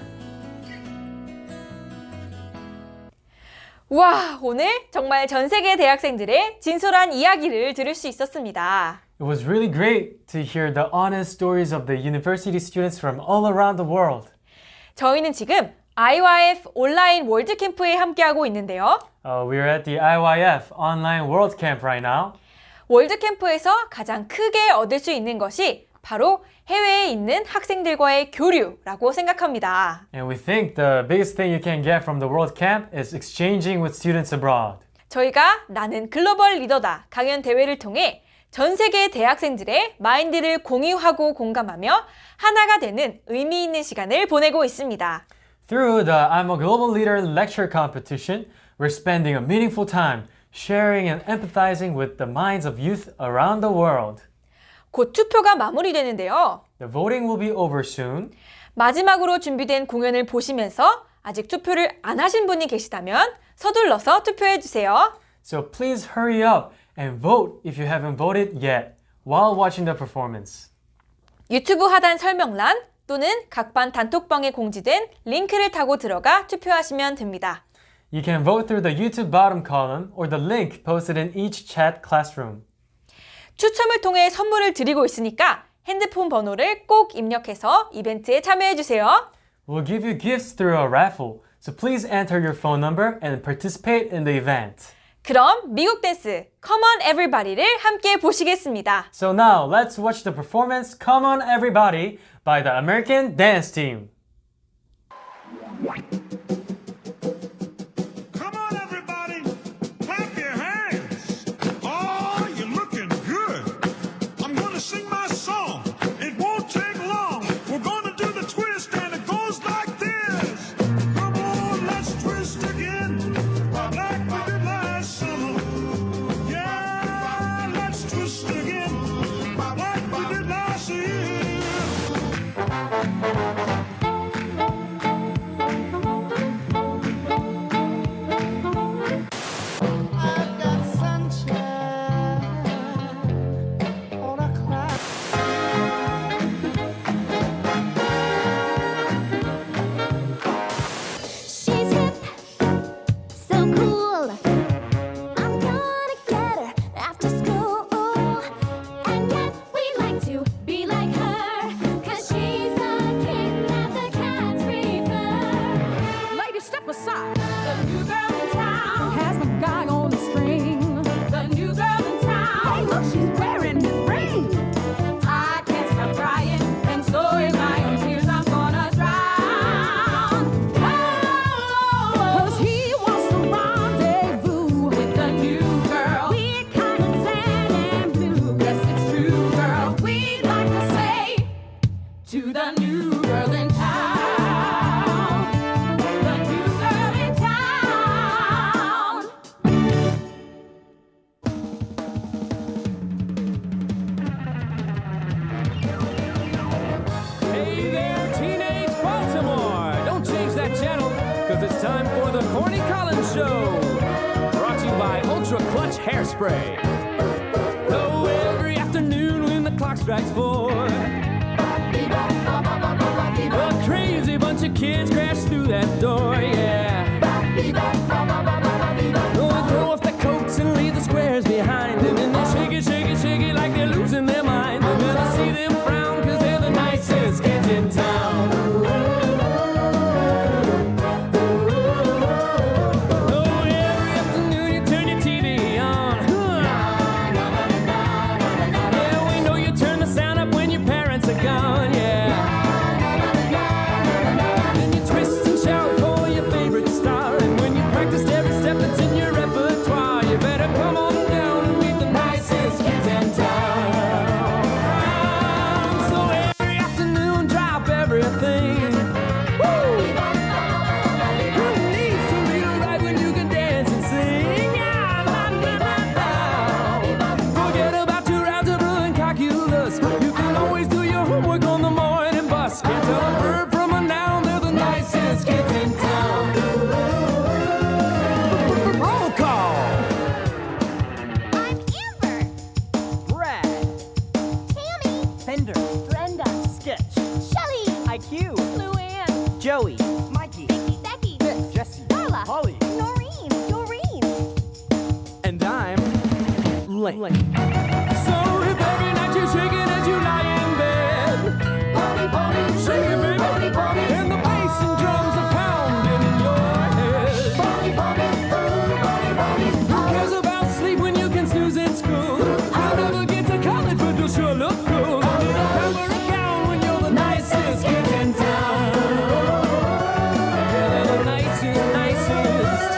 와, 오늘 정말 전 세계 대학생들의 진솔한 이야기를 들을 수 있었습니다. It was really great to hear the honest stories of the university students from all around the world. 저희는 지금 IYF 온라인 월드캠프에 함께하고 있는데요. We are at the IYF Online World Camp right now. 월드캠프에서 가장 크게 얻을 수 있는 것이 바로 해외에 있는 학생들과의 교류라고 생각합니다. And we think the biggest thing you can get from the World Camp is exchanging with students abroad. 저희가 나는 글로벌 리더다 강연 대회를 통해 전 세계 대학생들의 마인드를 공유하고 공감하며 하나가 되는 의미 있는 시간을 보내고 있습니다. Through the I'm a Global Leader lecture competition, we're spending a meaningful time sharing and empathizing with the minds of youth around the world. 곧 투표가 마무리되는데요. The voting will be over soon. 마지막으로 준비된 공연을 보시면서 아직 투표를 안 하신 분이 계시다면 서둘러서 투표해 주세요. So please hurry up and vote if you haven't voted yet while watching the performance. 유튜브 하단 설명란 또는 각반 단톡방에 공지된 링크를 타고 들어가 투표하시면 됩니다. You can vote through the YouTube bottom column or the link posted in each chat classroom. 추첨을 통해 선물을 드리고 있으니까 핸드폰 번호를 꼭 입력해서 이벤트에 참여해 주세요. We'll give you gifts through a raffle, so please enter your phone number and participate in the event. 그럼 미국 댄스 Come on Everybody를 함께 보시겠습니다. So now let's watch the performance Come On Everybody by the American Dance Team. Come on, everybody, clap your hands. Oh, you're looking good. I'm gonna sing my song. It won't take long. We're gonna do the twist, and it goes like this. Come on, let's twist again, like we did last summer. Yeah, let's twist again, like we did last year. She's hip, so cool. I'm gonna get her after school. And yet we like to be like her, 'cause she's the king that the cats prefer. Ladies, step aside. The new girl in town has my guy on the string. The new girl in town. Hey, look, she's wearing his ring. I can't stop crying, and so in my own tears I'm gonna drown. Oh, 'cause he wants to rendezvous with the new girl. We're kind of sad and blue. Yes, it's true, girl. We'd like to say to the new girl in town. The new girl in town. Hey there, teenage Baltimore! Don't change that channel, because it's time for the Corny Collins Show. Brought to you by Ultra Clutch Hairspray. So every afternoon when the clock strikes 4, a crazy bunch of kids crash through that door, yeah. Oh, they throw off their coats and leave the squares behind them, and they shake it, shake it, shake it like they're losing their mind. And then I see them frown, 'cause they're the nicest kids in town. Oh, every afternoon you turn your TV on. Yeah, we know you turn the sound up when your parents are gone, yeah. Then you twist and shout for your favorite star, and when you late. So if every night you're shaking as you lie in bed, shake it, baby, and the bass and drums are pounding in your head. Who cares about sleep when you can snooze in school? You'll never get to college, but you'll sure look cool. Don't need a cap or a gown when you're the nicest kid in town. Yeah, they're the nicest, nicest.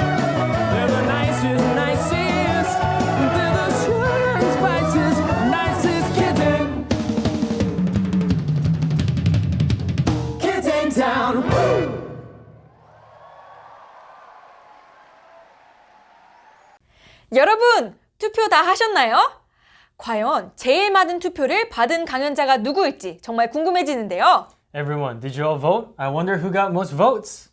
They're the nicest, nicest. They're the sugar and spices, nicest kids in town. Woo! 여러분, 투표 다 하셨나요? 과연 제일 많은 투표를 받은 강연자가 누구일지 정말 궁금해지는데요. Everyone, did you all vote? I wonder who got most votes.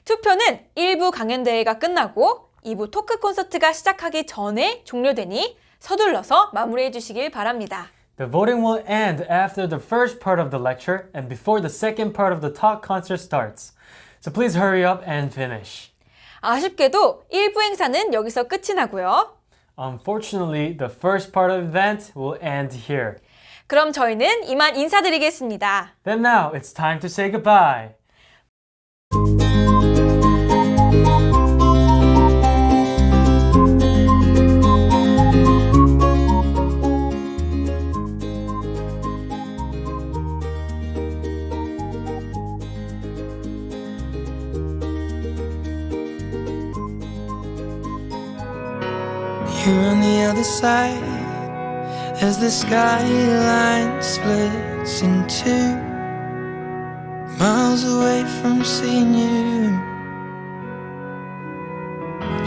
투표는 1부 강연대회가 끝나고 2부 토크 콘서트가 시작하기 전에 종료되니 서둘러서 마무리해 주시길 바랍니다. The voting will end after the first part of the lecture and before the second part of the talk concert starts. So please hurry up and finish. 아쉽게도 1부 행사는 여기서 끝이 나고요. Unfortunately, the first part of the event will end here. 그럼 저희는 이만 인사드리겠습니다. Then now, it's time to say goodbye. You're on the other side as the skyline splits in two, miles away from seeing you.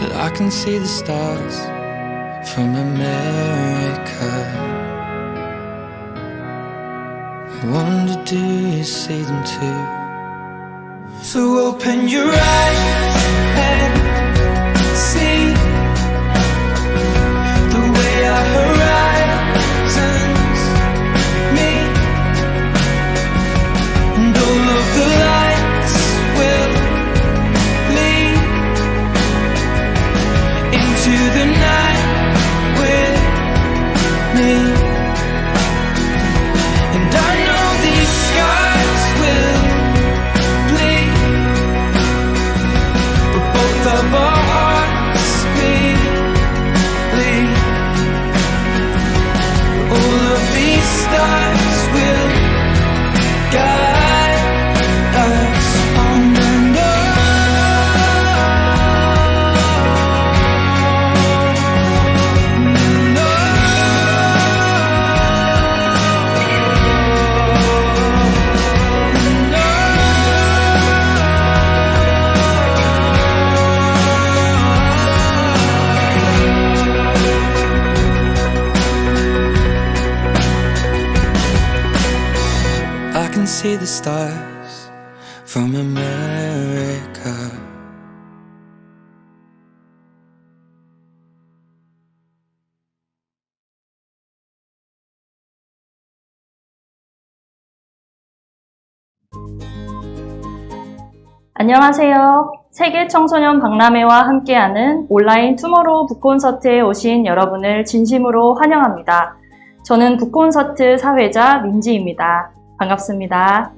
But I can see the stars from America. I wonder, do you see them too? So open your eyes and see our horizons meet, and all of the lights will lead into the night with me. And I know these skies will bleed, but both of our hearts bleed. All of these stars will guide us on and I can see the stars from America. 안녕하세요. 세계 청소년 박람회와 함께하는 온라인 투모로우 북콘서트에 오신 여러분을 진심으로 환영합니다. 저는 북콘서트 사회자 민지입니다. 반갑습니다.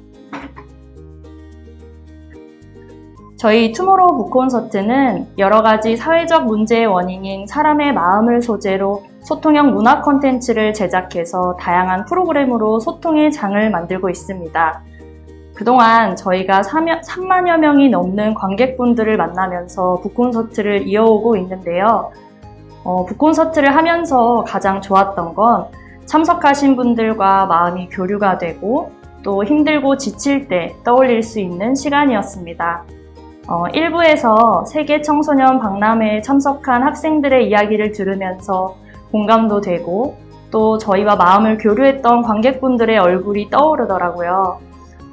저희 투모로우 북콘서트는 여러 가지 사회적 문제의 원인인 사람의 마음을 소재로 소통형 문화 콘텐츠를 제작해서 다양한 프로그램으로 소통의 장을 만들고 있습니다. 그동안 저희가 3만여 명이 넘는 관객분들을 만나면서 북콘서트를 이어오고 있는데요. 북콘서트를 하면서 가장 좋았던 건 참석하신 분들과 마음이 교류가 되고 또 힘들고 지칠 때 떠올릴 수 있는 시간이었습니다. 1부에서 세계 청소년 박람회에 참석한 학생들의 이야기를 들으면서 공감도 되고 또 저희와 마음을 교류했던 관객분들의 얼굴이 떠오르더라고요.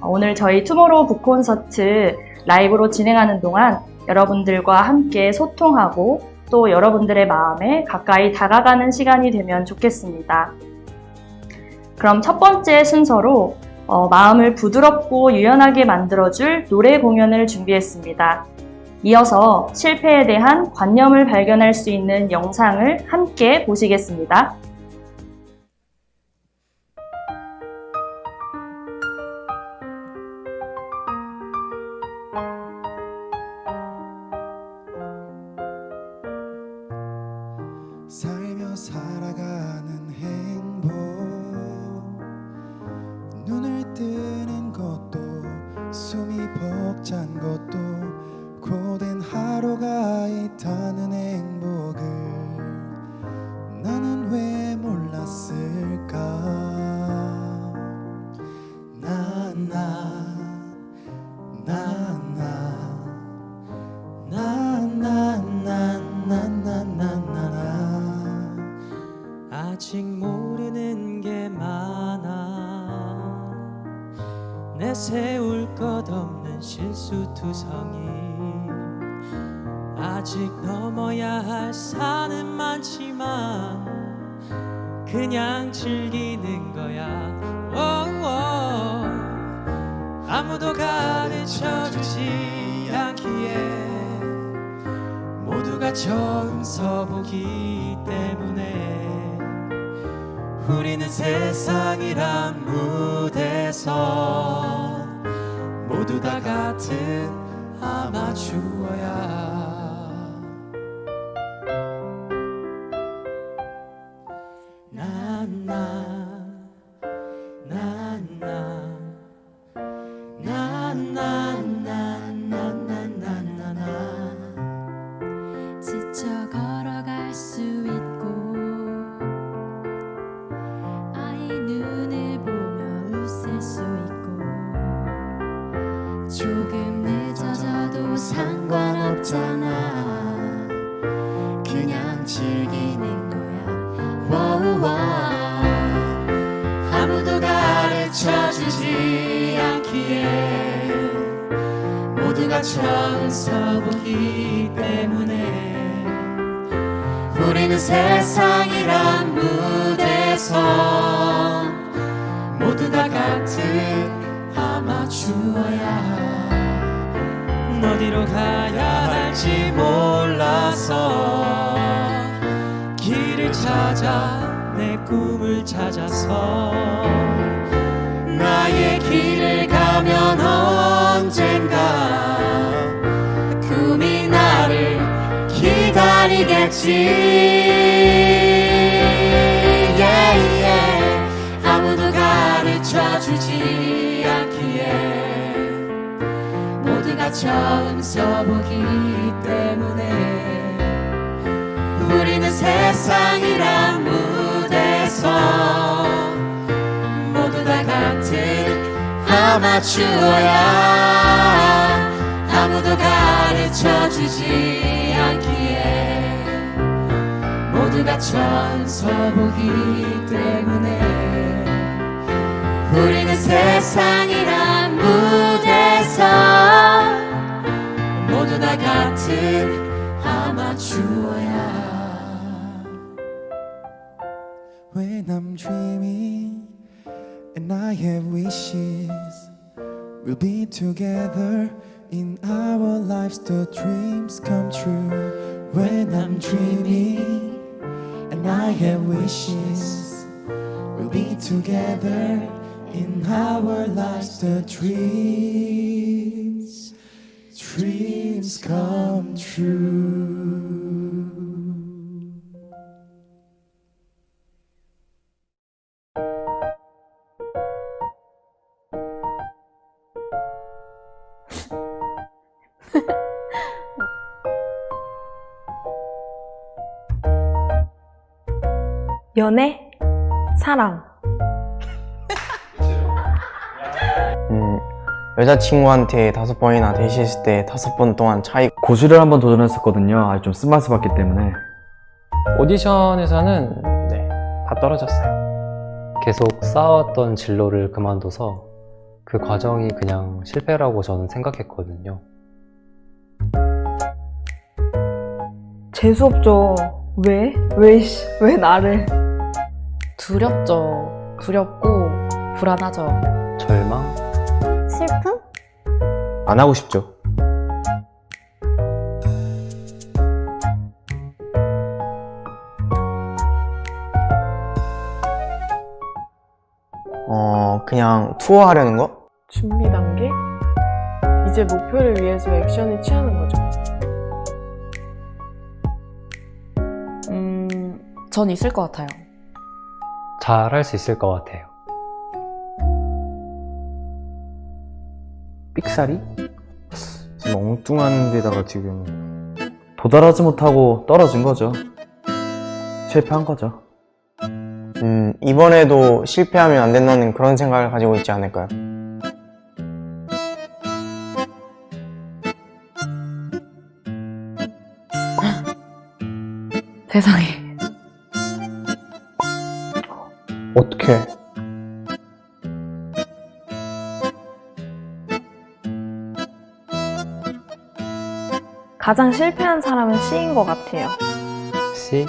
오늘 저희 투모로우 북콘서트 라이브로 진행하는 동안 여러분들과 함께 소통하고 또 여러분들의 마음에 가까이 다가가는 시간이 되면 좋겠습니다. 그럼 첫 번째 순서로 마음을 부드럽고 유연하게 만들어줄 노래 공연을 준비했습니다. 이어서 실패에 대한 관념을 발견할 수 있는 영상을 함께 보시겠습니다. 살며 살아가는 행복 눈을 뜨는 것도 숨이 벅찬 것도 고된 하루가 있다는 행복을 나는 왜 몰랐을까 아직 모르는 게 많아 내세울 것 없는 실수투성이 아직 넘어야 할 산은 많지만 그냥 즐기는 거야 아무도 가르쳐주지 않기에 모두가 처음 서보기 때문에 우리는 세상이란 무대에서 모두 다 같은 아마추어야 지쳐 걸어갈 수 있고 아이 눈을 보며 웃을 수 있고 조금 늦어져도 상관없잖아 그냥 즐기는 거야 아무도 가르쳐주지 않기에 모두가 처음 서보기 때문에 우리는 세상이란 무대에서 모두 다 같은 아마추어야 어디로 가야 할지 몰라서 길을 찾아 내 꿈을 찾아서 나의 길을 가면 언젠가 꿈이 나를 기다리겠지 아무도 가르쳐주지 않기에 모두가 처음 서보기 때문에 우리는 세상이란 무대에서 모두 다 같은 아마추어야 아무도 가르쳐주지 않기에 모두가 처음 서보기 때문에 우리는 세상이란 무대에서 모두 다 같은 아마추어야 When I'm dreaming and I have wishes we'll be together in our lives the dreams come true When I'm dreaming and I have wishes we'll be together in our lives the dreams come true 연애, 사랑. 여자친구한테 5번이나 데이트했을 때 5번 동안 차이. 고수를 한번 도전했었거든요. 아주 좀 쓴맛을 봤기 때문에. 오디션에서는 다 떨어졌어요. 계속 쌓아왔던 진로를 그만둬서 그 과정이 그냥 실패라고 저는 생각했거든요. 재수없죠. 왜 나를? 두렵죠. 두렵고 불안하죠. 절망? 슬픔? 안 하고 싶죠. 그냥 투어하려는 거? 준비 단계? 이제 목표를 위해서 액션을 취하는 거죠. 전 있을 것 같아요. 잘 할 수 있을 것 같아요. 삑사리? 지금 엉뚱한 데다가 지금 도달하지 못하고 떨어진 거죠. 실패한 거죠. 이번에도 실패하면 안 된다는 그런 생각을 가지고 있지 않을까요? 세상에. 어떻게? 가장 실패한 사람은 C인 것 같아요. C?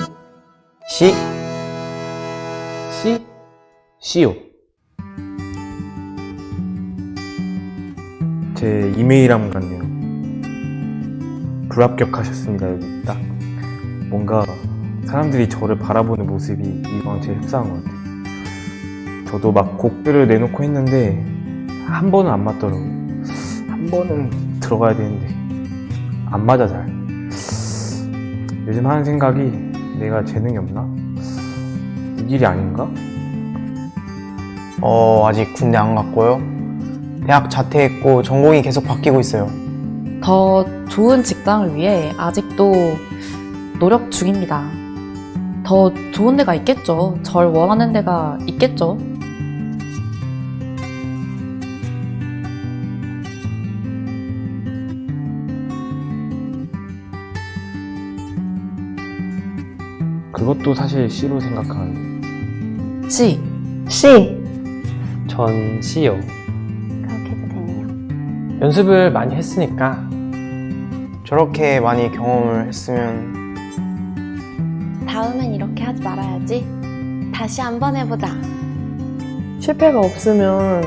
C? C? C요. 제 이메일함 같네요. 불합격하셨습니다. 여기 딱 뭔가 사람들이 저를 바라보는 모습이 이거랑 제일 흡사한 것 같아요. 저도 막 곡들을 내놓고 했는데 한 번은 안 맞더라고요. 한 번은 들어가야 되는데 안 맞아 잘. 요즘 하는 생각이 내가 재능이 없나? 이 길이 아닌가? 아직 군대 안 갔고요. 대학 자퇴했고 전공이 계속 바뀌고 있어요. 더 좋은 직장을 위해 아직도 노력 중입니다. 더 좋은 데가 있겠죠. 절 원하는 데가 있겠죠. 그것도 사실 C로 생각하는데. C. C. 전 C요. 그렇게 해도 되네요. 연습을 많이 했으니까 저렇게 많이 경험을 했으면 다음엔 이렇게 하지 말아야지. 다시 한번 해보자. 실패가 없으면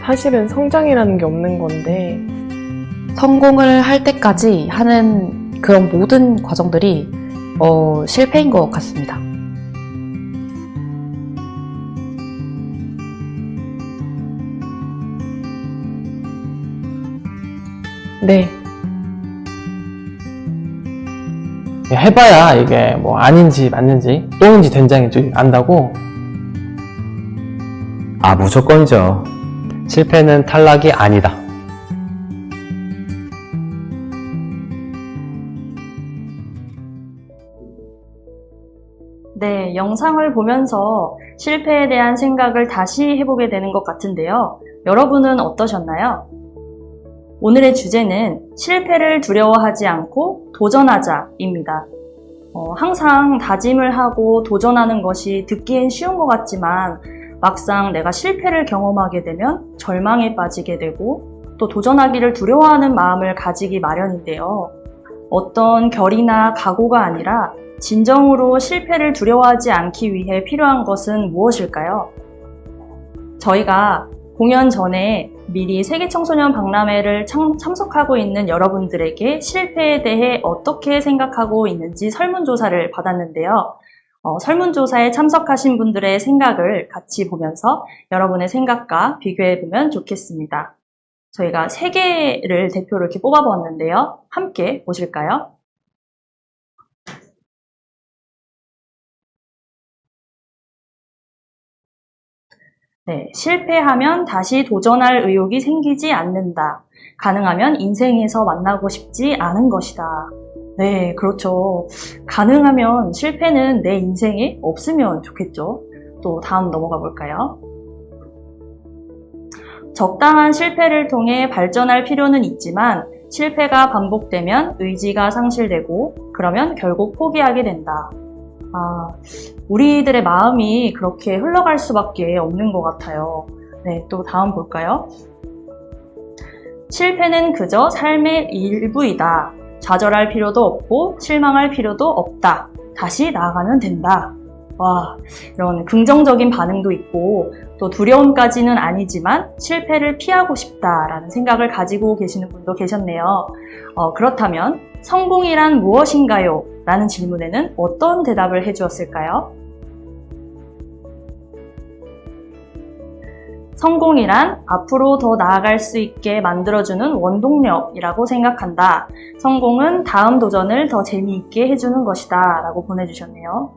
사실은 성장이라는 게 없는 건데 성공을 할 때까지 하는 그런 모든 과정들이 실패인 것 같습니다. 네. 해봐야 이게 뭐 아닌지 맞는지 똥인지 된장인지 안다고. 아, 무조건이죠. 실패는 탈락이 아니다. 네, 영상을 보면서 실패에 대한 생각을 다시 해보게 되는 것 같은데요. 여러분은 어떠셨나요? 오늘의 주제는 실패를 두려워하지 않고 도전하자입니다. 항상 다짐을 하고 도전하는 것이 듣기엔 쉬운 것 같지만 막상 내가 실패를 경험하게 되면 절망에 빠지게 되고 또 도전하기를 두려워하는 마음을 가지기 마련인데요. 어떤 결의나 각오가 아니라 진정으로 실패를 두려워하지 않기 위해 필요한 것은 무엇일까요? 저희가 공연 전에 미리 세계청소년 박람회를 참석하고 있는 여러분들에게 실패에 대해 어떻게 생각하고 있는지 설문조사를 받았는데요. 설문조사에 참석하신 분들의 생각을 같이 보면서 여러분의 생각과 비교해보면 좋겠습니다. 저희가 3개를 대표로 이렇게 뽑아보았는데요. 함께 보실까요? 네, 실패하면 다시 도전할 의욕이 생기지 않는다. 가능하면 인생에서 만나고 싶지 않은 것이다. 네, 그렇죠. 가능하면 실패는 내 인생에 없으면 좋겠죠. 또 다음 넘어가 볼까요? 적당한 실패를 통해 발전할 필요는 있지만 실패가 반복되면 의지가 상실되고 그러면 결국 포기하게 된다. 우리들의 마음이 그렇게 흘러갈 수밖에 없는 것 같아요. 네, 또 다음 볼까요? 실패는 그저 삶의 일부이다. 좌절할 필요도 없고 실망할 필요도 없다. 다시 나아가면 된다. 와, 이런 긍정적인 반응도 있고 또 두려움까지는 아니지만 실패를 피하고 싶다라는 생각을 가지고 계시는 분도 계셨네요. 그렇다면 성공이란 무엇인가요? 라는 질문에는 어떤 대답을 해주었을까요? 성공이란 앞으로 더 나아갈 수 있게 만들어주는 원동력이라고 생각한다. 성공은 다음 도전을 더 재미있게 해주는 것이다. 라고 보내주셨네요.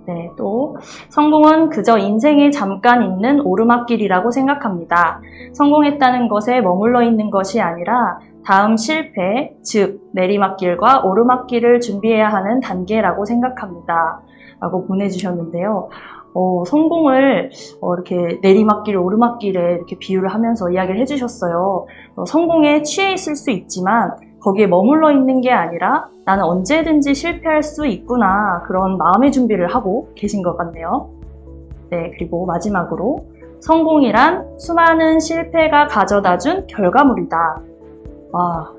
네, 또 성공은 그저 인생에 잠깐 있는 오르막길이라고 생각합니다. 성공했다는 것에 머물러 있는 것이 아니라 다음 실패, 즉 내리막길과 오르막길을 준비해야 하는 단계라고 생각합니다. 라고 보내주셨는데요. 성공을 이렇게 내리막길, 오르막길에 이렇게 비유를 하면서 이야기를 해주셨어요. 성공에 취해 있을 수 있지만 거기에 머물러 있는 게 아니라 나는 언제든지 실패할 수 있구나, 그런 마음의 준비를 하고 계신 것 같네요. 네, 그리고 마지막으로 성공이란 수많은 실패가 가져다준 결과물이다.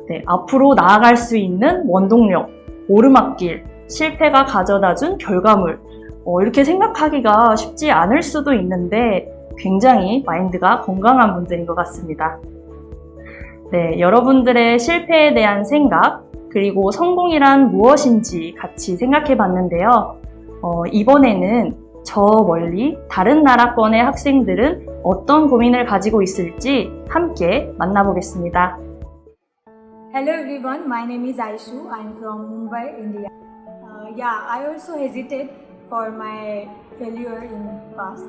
네, 앞으로 나아갈 수 있는 원동력, 오르막길, 실패가 가져다준 결과물. 이렇게 생각하기가 쉽지 않을 수도 있는데 굉장히 마인드가 건강한 분들인 것 같습니다. 네, 여러분들의 실패에 대한 생각, 그리고 성공이란 무엇인지 같이 생각해 봤는데요. 이번에는 저 멀리 다른 나라권의 학생들은 어떤 고민을 가지고 있을지 함께 만나보겠습니다. Hello everyone, my name is Aishu. I'm from Mumbai, India. I also hesitate for my failure in past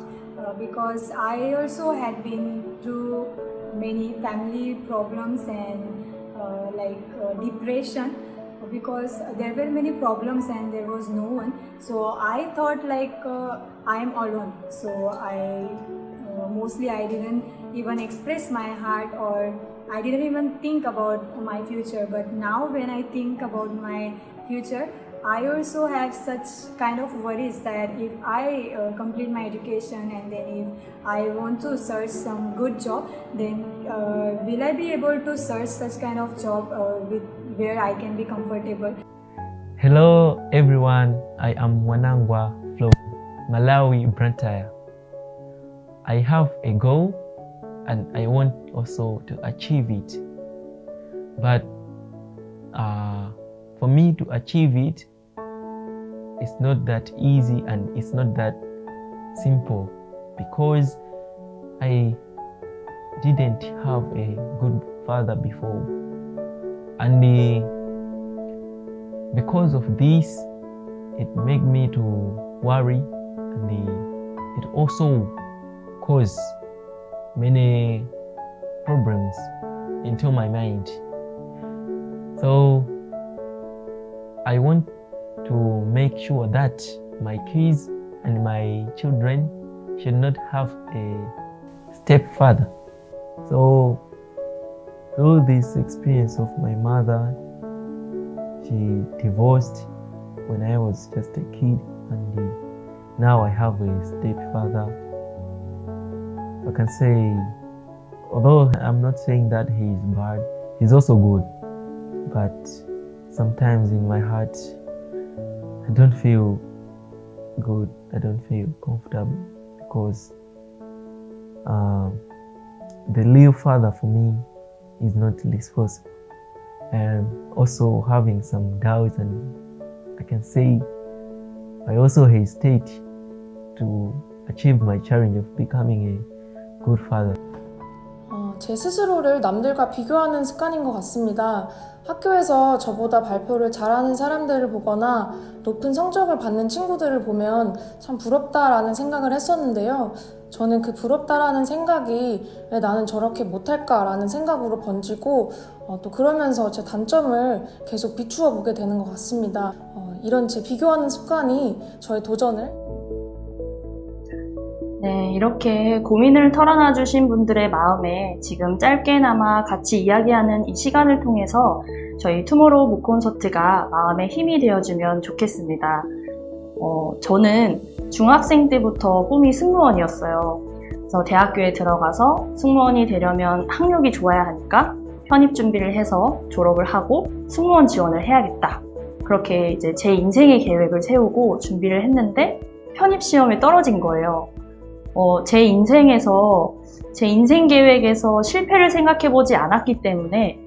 because I also had been through many family problems and depression because there were many problems and there was no one. So I thought I am alone. So I didn't even express my heart or I didn't even think about my future. But now when I think about my future, I also have such kind of worries that if I complete my education and then if I want to search some good job, then will I be able to search such kind of job where I can be comfortable? Hello everyone, I am Wanangwa from Malawi, Blantyre. I have a goal and I want also to achieve it. But for me to achieve it, it's not that easy and it's not that simple because I didn't have a good father before. And because of this, it made me to worry and it also caused many problems into my mind. So I want to make sure that my kids and my children should not have a stepfather. So through this experience of my mother, she divorced when I was just a kid and now I have a stepfather. I can say, although I'm not saying that he is bad, he's also good, but sometimes in my heart I don't feel good, I don't feel comfortable because the real father for me is not responsible. And also having some doubts, and I can say I also hesitate to achieve my challenge of becoming a good father. 제 스스로를 남들과 비교하는 습관인 것 같습니다. 학교에서 저보다 발표를 잘하는 사람들을 보거나 높은 성적을 받는 친구들을 보면 참 부럽다라는 생각을 했었는데요. 저는 그 부럽다라는 생각이 왜 나는 저렇게 못할까라는 생각으로 번지고 또 그러면서 제 단점을 계속 비추어 보게 되는 것 같습니다. 이런 제 비교하는 습관이 저의 도전을 네, 이렇게 고민을 털어놔 주신 분들의 마음에 지금 짧게나마 같이 이야기하는 이 시간을 통해서 저희 투모로우 북콘서트가 마음의 힘이 되어주면 좋겠습니다. 저는 중학생 때부터 꿈이 승무원이었어요. 그래서 대학교에 들어가서 승무원이 되려면 학력이 좋아야 하니까 편입 준비를 해서 졸업을 하고 승무원 지원을 해야겠다. 그렇게 이제 제 인생의 계획을 세우고 준비를 했는데 편입 시험에 떨어진 거예요. 제 인생 계획에서 실패를 생각해보지 않았기 때문에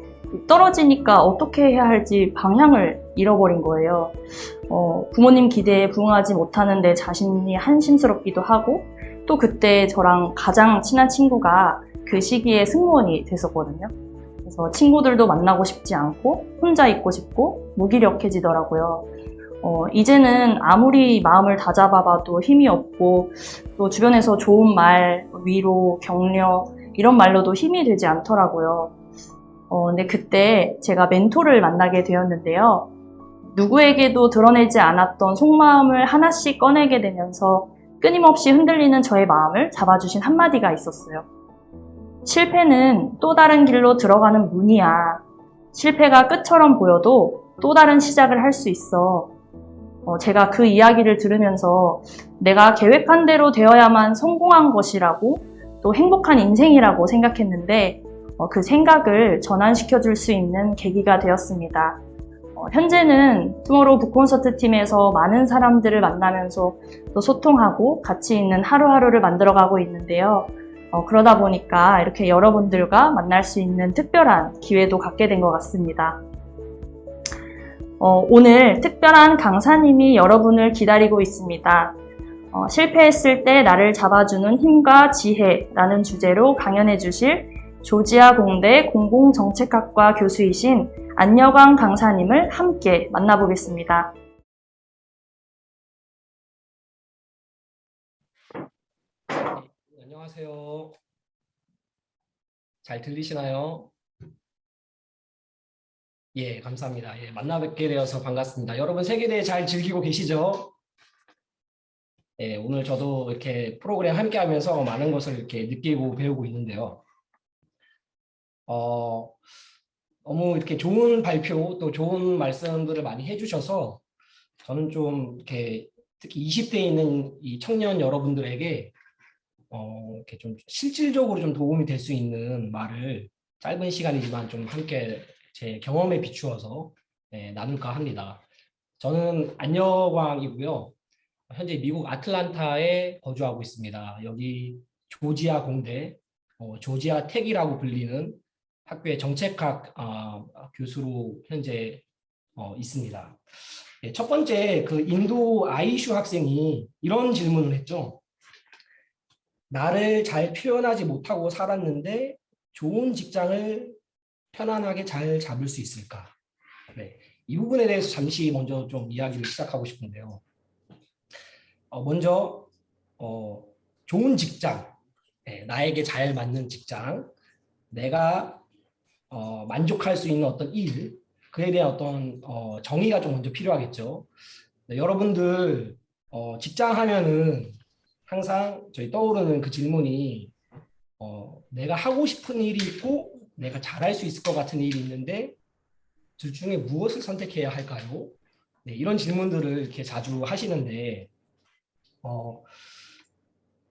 떨어지니까 어떻게 해야 할지 방향을 잃어버린 거예요. 부모님 기대에 부응하지 못하는 내 자신이 한심스럽기도 하고 또 그때 저랑 가장 친한 친구가 그 시기에 승무원이 됐었거든요. 그래서 친구들도 만나고 싶지 않고 혼자 있고 싶고 무기력해지더라고요. 이제는 아무리 마음을 다잡아봐도 힘이 없고 또 주변에서 좋은 말, 위로, 격려 이런 말로도 힘이 되지 않더라고요. 근데 그때 제가 멘토를 만나게 되었는데요. 누구에게도 드러내지 않았던 속마음을 하나씩 꺼내게 되면서 끊임없이 흔들리는 저의 마음을 잡아주신 한마디가 있었어요. 실패는 또 다른 길로 들어가는 문이야. 실패가 끝처럼 보여도 또 다른 시작을 할 수 있어. 제가 그 이야기를 들으면서 내가 계획한 대로 되어야만 성공한 것이라고 또 행복한 인생이라고 생각했는데 그 생각을 전환시켜 줄 수 있는 계기가 되었습니다. 현재는 투모로우 북콘서트 팀에서 많은 사람들을 만나면서 또 소통하고 가치 있는 하루하루를 만들어가고 있는데요. 그러다 보니까 이렇게 여러분들과 만날 수 있는 특별한 기회도 갖게 된 것 같습니다. 오늘 특별한 강사님이 여러분을 기다리고 있습니다. 실패했을 때 나를 잡아주는 힘과 지혜라는 주제로 강연해 주실 조지아 공대 공공정책학과 교수이신 안여광 강사님을 함께 만나보겠습니다. 안녕하세요. 잘 들리시나요? 예, 감사합니다. 예, 만나 뵙게 되어서 반갑습니다. 여러분 세계대회 잘 즐기고 계시죠? 예, 오늘 저도 이렇게 프로그램 함께 하면서 많은 것을 이렇게 느끼고 배우고 있는데요. 너무 이렇게 좋은 발표 또 좋은 말씀들을 많이 해주셔서 저는 좀 이렇게 특히 20대에 있는 이 청년 여러분들에게 이렇게 좀 실질적으로 좀 도움이 될 수 있는 말을 짧은 시간이지만 좀 함께 제 경험에 비추어서 나눌까 합니다. 저는 안여광이고요. 현재 미국 아틀란타에 거주하고 있습니다. 여기 조지아 공대, 조지아 텍이라고 불리는 학교의 정책학 교수로 현재 있습니다. 첫 번째 그 인도 아이슈 학생이 이런 질문을 했죠. 나를 잘 표현하지 못하고 살았는데 좋은 직장을 편안하게 잘 잡을 수 있을까? 네, 이 부분에 대해서 잠시 먼저 좀 이야기를 시작하고 싶은데요. 먼저 좋은 직장, 나에게 잘 맞는 직장, 내가 만족할 수 있는 어떤 일, 그에 대한 어떤 정의가 좀 먼저 필요하겠죠. 네, 여러분들 직장 하면은 항상 저희 떠오르는 그 질문이 내가 하고 싶은 일이 있고 내가 잘할 수 있을 것 같은 일이 있는데 둘 중에 무엇을 선택해야 할까요? 네, 이런 질문들을 이렇게 자주 하시는데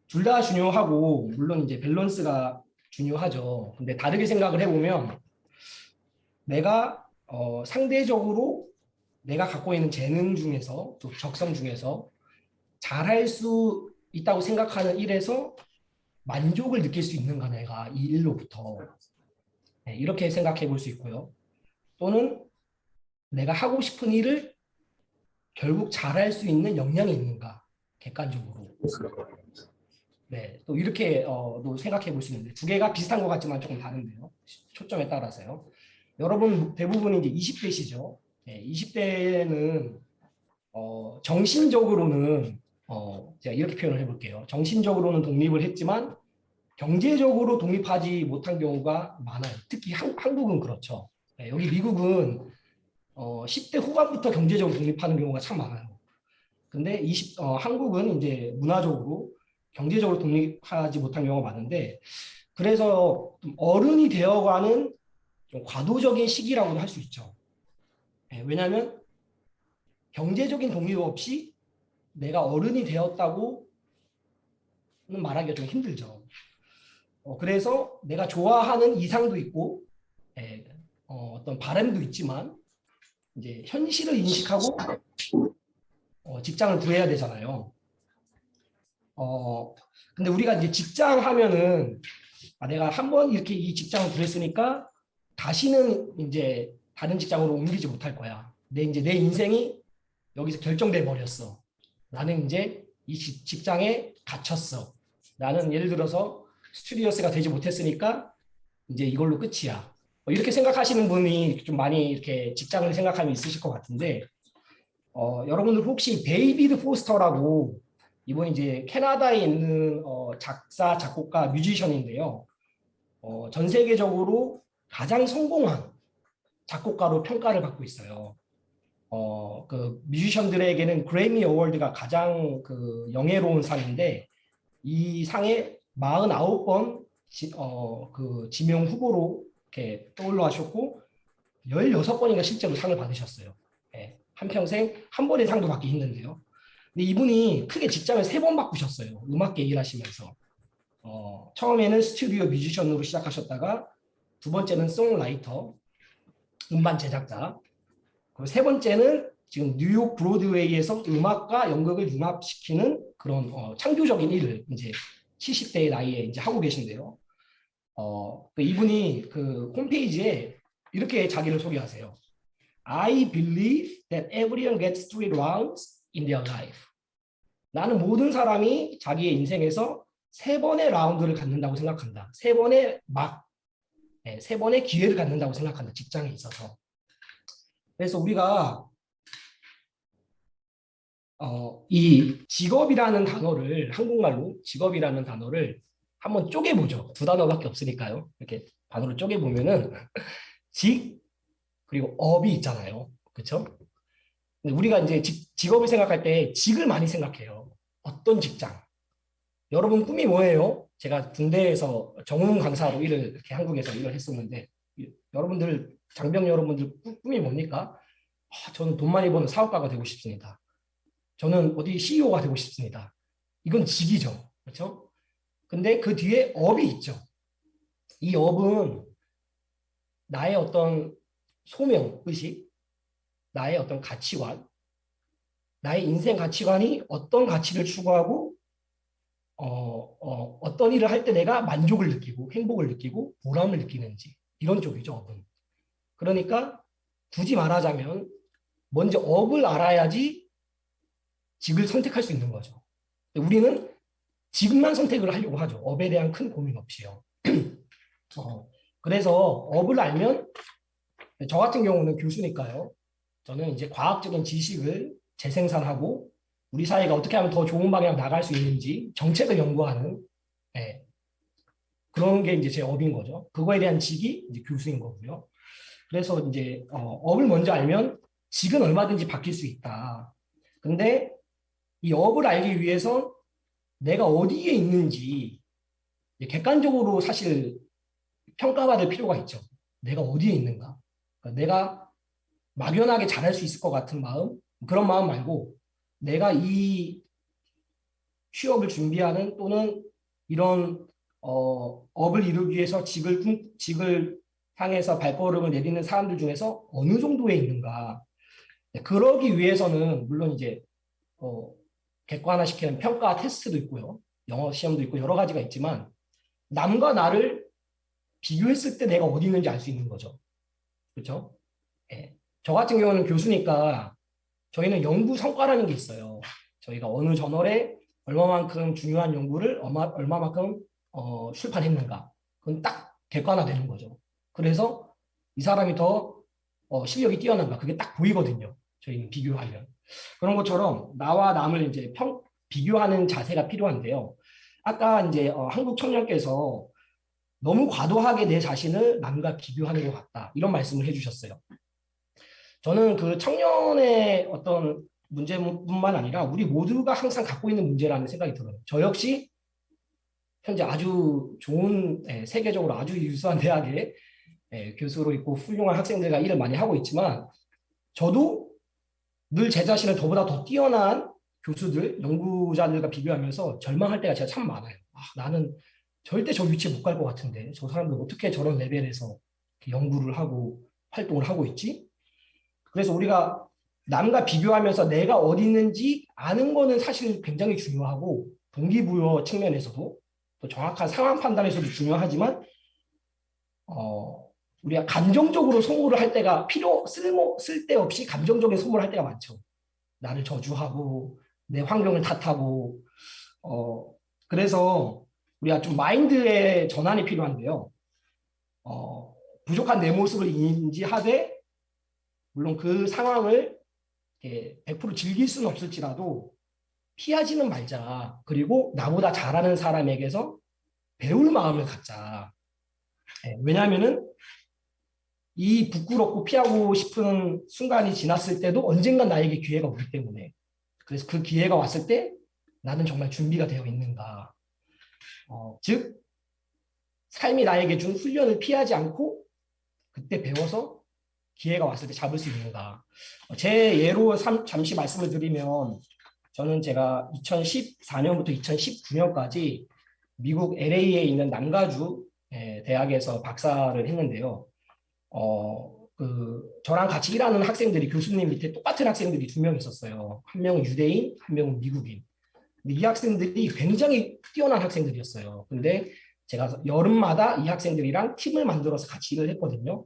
둘 다 중요하고 물론 이제 밸런스가 중요하죠. 근데 다르게 생각을 해보면 내가 상대적으로 내가 갖고 있는 재능 중에서 또 적성 중에서 잘할 수 있다고 생각하는 일에서 만족을 느낄 수 있는가 내가 이 일로부터 네, 이렇게 생각해 볼 수 있고요. 또는 내가 하고 싶은 일을 결국 잘할 수 있는 역량이 있는가 객관적으로 네, 또 이렇게 또 생각해 볼 수 있는데 두 개가 비슷한 것 같지만 조금 다른데요. 초점에 따라서요. 여러분 대부분 이제 20대시죠. 네, 20대는 정신적으로는 제가 이렇게 표현을 해볼게요. 정신적으로는 독립을 했지만 경제적으로 독립하지 못한 경우가 많아요. 특히 한국은 그렇죠. 네, 여기 미국은 10대 후반부터 경제적으로 독립하는 경우가 참 많아요. 근데 한국은 이제 문화적으로 경제적으로 독립하지 못한 경우가 많은데 그래서 좀 어른이 되어가는 좀 과도적인 시기라고도 할 수 있죠. 네, 왜냐하면 경제적인 독립 없이 내가 어른이 되었다고는 말하기가 좀 힘들죠. 그래서 내가 좋아하는 이상도 있고 어떤 바람도 있지만 이제 현실을 인식하고 직장을 구해야 되잖아요. 근데 우리가 이제 직장 하면은 내가 한번 이렇게 이 직장을 구했으니까 다시는 이제 다른 직장으로 옮기지 못할 거야. 내 인생이 여기서 결정돼 버렸어. 나는 이제 이 직장에 갇혔어. 나는 예를 들어서 스튜디오스가 되지 못했으니까 이제 이걸로 끝이야. 이렇게 생각하시는 분이 좀 많이 이렇게 직장을 생각하면 있으실 것 같은데, 여러분들 혹시 데이비드 포스터라고, 이분 이제 캐나다에 있는 작사, 작곡가, 뮤지션인데요. 전 세계적으로 가장 성공한 작곡가로 평가를 받고 있어요. 그 뮤지션들에게는 그래미 어워드가 가장 그 영예로운 상인데, 이 상에 49번 그 지명 후보로 이렇게 떠올라 하셨고 16번인가 실제로 상을 받으셨어요. 예, 한평생 한 번의 상도 받기 힘든데요. 근데 이분이 크게 직장을 3번 바꾸셨어요. 음악계 일하시면서. 처음에는 스튜디오 뮤지션으로 시작하셨다가 두 번째는 송라이터, 음반 제작자, 그리고 세 번째는 지금 뉴욕 브로드웨이에서 음악과 연극을 융합시키는 그런 창조적인 일을 이제 70대의 나이에 이제 하고 계신데요. 이분이 그 홈페이지에 이렇게 자기를 소개하세요. I believe that everyone gets 3 rounds in their life. 나는 모든 사람이 자기의 인생에서 3번의 라운드를 갖는다고 생각한다. 3번의 세 번의 기회를 갖는다고 생각한다. 직장에 있어서. 그래서 우리가 이 직업이라는 단어를, 한국말로 직업이라는 단어를 한번 쪼개보죠. 2단어밖에 없으니까요. 이렇게 단어를 쪼개보면은 직, 그리고 업이 있잖아요. 그렇죠? 우리가 이제 직업을 생각할 때 직을 많이 생각해요. 어떤 직장? 여러분 꿈이 뭐예요? 제가 군대에서 정훈 강사로 이렇게 한국에서 일을 했었는데, 여러분들, 장병 여러분들 꿈이 뭡니까? 저는 돈 많이 버는 사업가가 되고 싶습니다. 저는 어디 CEO가 되고 싶습니다. 이건 직이죠. 그렇죠? 근데 그 뒤에 업이 있죠. 이 업은 나의 어떤 소명, 의식, 나의 어떤 가치관, 나의 인생 가치관이 어떤 가치를 추구하고 어떤 일을 할 때 내가 만족을 느끼고 행복을 느끼고 보람을 느끼는지, 이런 쪽이죠, 업은. 그러니까 굳이 말하자면 먼저 업을 알아야지 직을 선택할 수 있는 거죠. 우리는 직만 선택을 하려고 하죠. 업에 대한 큰 고민 없이요. 그래서 업을 알면, 저 같은 경우는 교수니까요. 저는 이제 과학적인 지식을 재생산하고 우리 사회가 어떻게 하면 더 좋은 방향으로 나갈 수 있는지 정책을 연구하는, 그런 게 이제 제 업인 거죠. 그거에 대한 직이 이제 교수인 거고요. 그래서 이제 업을 먼저 알면 직은 얼마든지 바뀔 수 있다. 근데 이 업을 알기 위해서 내가 어디에 있는지 객관적으로 사실 평가받을 필요가 있죠. 내가 어디에 있는가. 그러니까 내가 막연하게 잘할 수 있을 것 같은 마음, 그런 마음 말고 내가 이 취업을 준비하는, 또는 이런 업을 이루기 위해서 직을 향해서 발걸음을 내딛는 사람들 중에서 어느 정도에 있는가. 그러기 위해서는 물론 이제 객관화시키는 평가 테스트도 있고요. 영어 시험도 있고 여러 가지가 있지만, 남과 나를 비교했을 때 내가 어디 있는지 알 수 있는 거죠. 그렇죠? 저 같은 경우는 교수니까 저희는 연구 성과라는 게 있어요. 저희가 어느 저널에 얼마만큼 중요한 연구를 얼마만큼 출판했는가. 그건 딱 객관화되는 거죠. 그래서 이 사람이 더 실력이 뛰어난가. 그게 딱 보이거든요. 저희는 비교하면. 그런 것처럼 나와 남을 이제 비교하는 자세가 필요한데요. 아까 이제 한국 청년께서 너무 과도하게 내 자신을 남과 비교하는 것 같다, 이런 말씀을 해주셨어요. 저는 그 청년의 어떤 문제뿐만 아니라 우리 모두가 항상 갖고 있는 문제라는 생각이 들어요. 저 역시 현재 아주 좋은, 세계적으로 아주 유수한 대학에 교수로 있고 훌륭한 학생들과 일을 많이 하고 있지만, 저도 늘 제 자신을 저보다 더 뛰어난 교수들, 연구자들과 비교하면서 절망할 때가 제가 참 많아요. 나는 절대 저 위치에 못 갈 것 같은데 저 사람들 어떻게 저런 레벨에서 연구를 하고 활동을 하고 있지? 그래서 우리가 남과 비교하면서 내가 어디 있는지 아는 거는 사실 굉장히 중요하고, 동기부여 측면에서도 또 정확한 상황 판단에서도 중요하지만, 우리가 감정적으로 소모를 할 때가 쓸데없이 감정적인 소모를 할 때가 많죠. 나를 저주하고 내 환경을 탓하고. 그래서 우리가 좀 마인드의 전환이 필요한데요. 부족한 내 모습을 인지하되 물론 그 상황을 100% 즐길 수는 없을지라도 피하지는 말자. 그리고 나보다 잘하는 사람에게서 배울 마음을 갖자. 왜냐하면은 이 부끄럽고 피하고 싶은 순간이 지났을 때도 언젠간 나에게 기회가 오기 때문에 그래서 그 기회가 왔을 때 나는 정말 준비가 되어 있는가. 즉 삶이 나에게 준 훈련을 피하지 않고 그때 배워서 기회가 왔을 때 잡을 수 있는가. 제 예로 잠시 말씀을 드리면 저는 제가 2014년부터 2019년까지 미국 LA에 있는 남가주 대학에서 박사를 했는데요. 저랑 같이 일하는 학생들이 교수님 밑에 똑같은 학생들이 2명 있었어요. 한 명은 유대인, 한 명은 미국인. 근데 이 학생들이 굉장히 뛰어난 학생들이었어요. 근데 제가 여름마다 이 학생들이랑 팀을 만들어서 같이 일을 했거든요.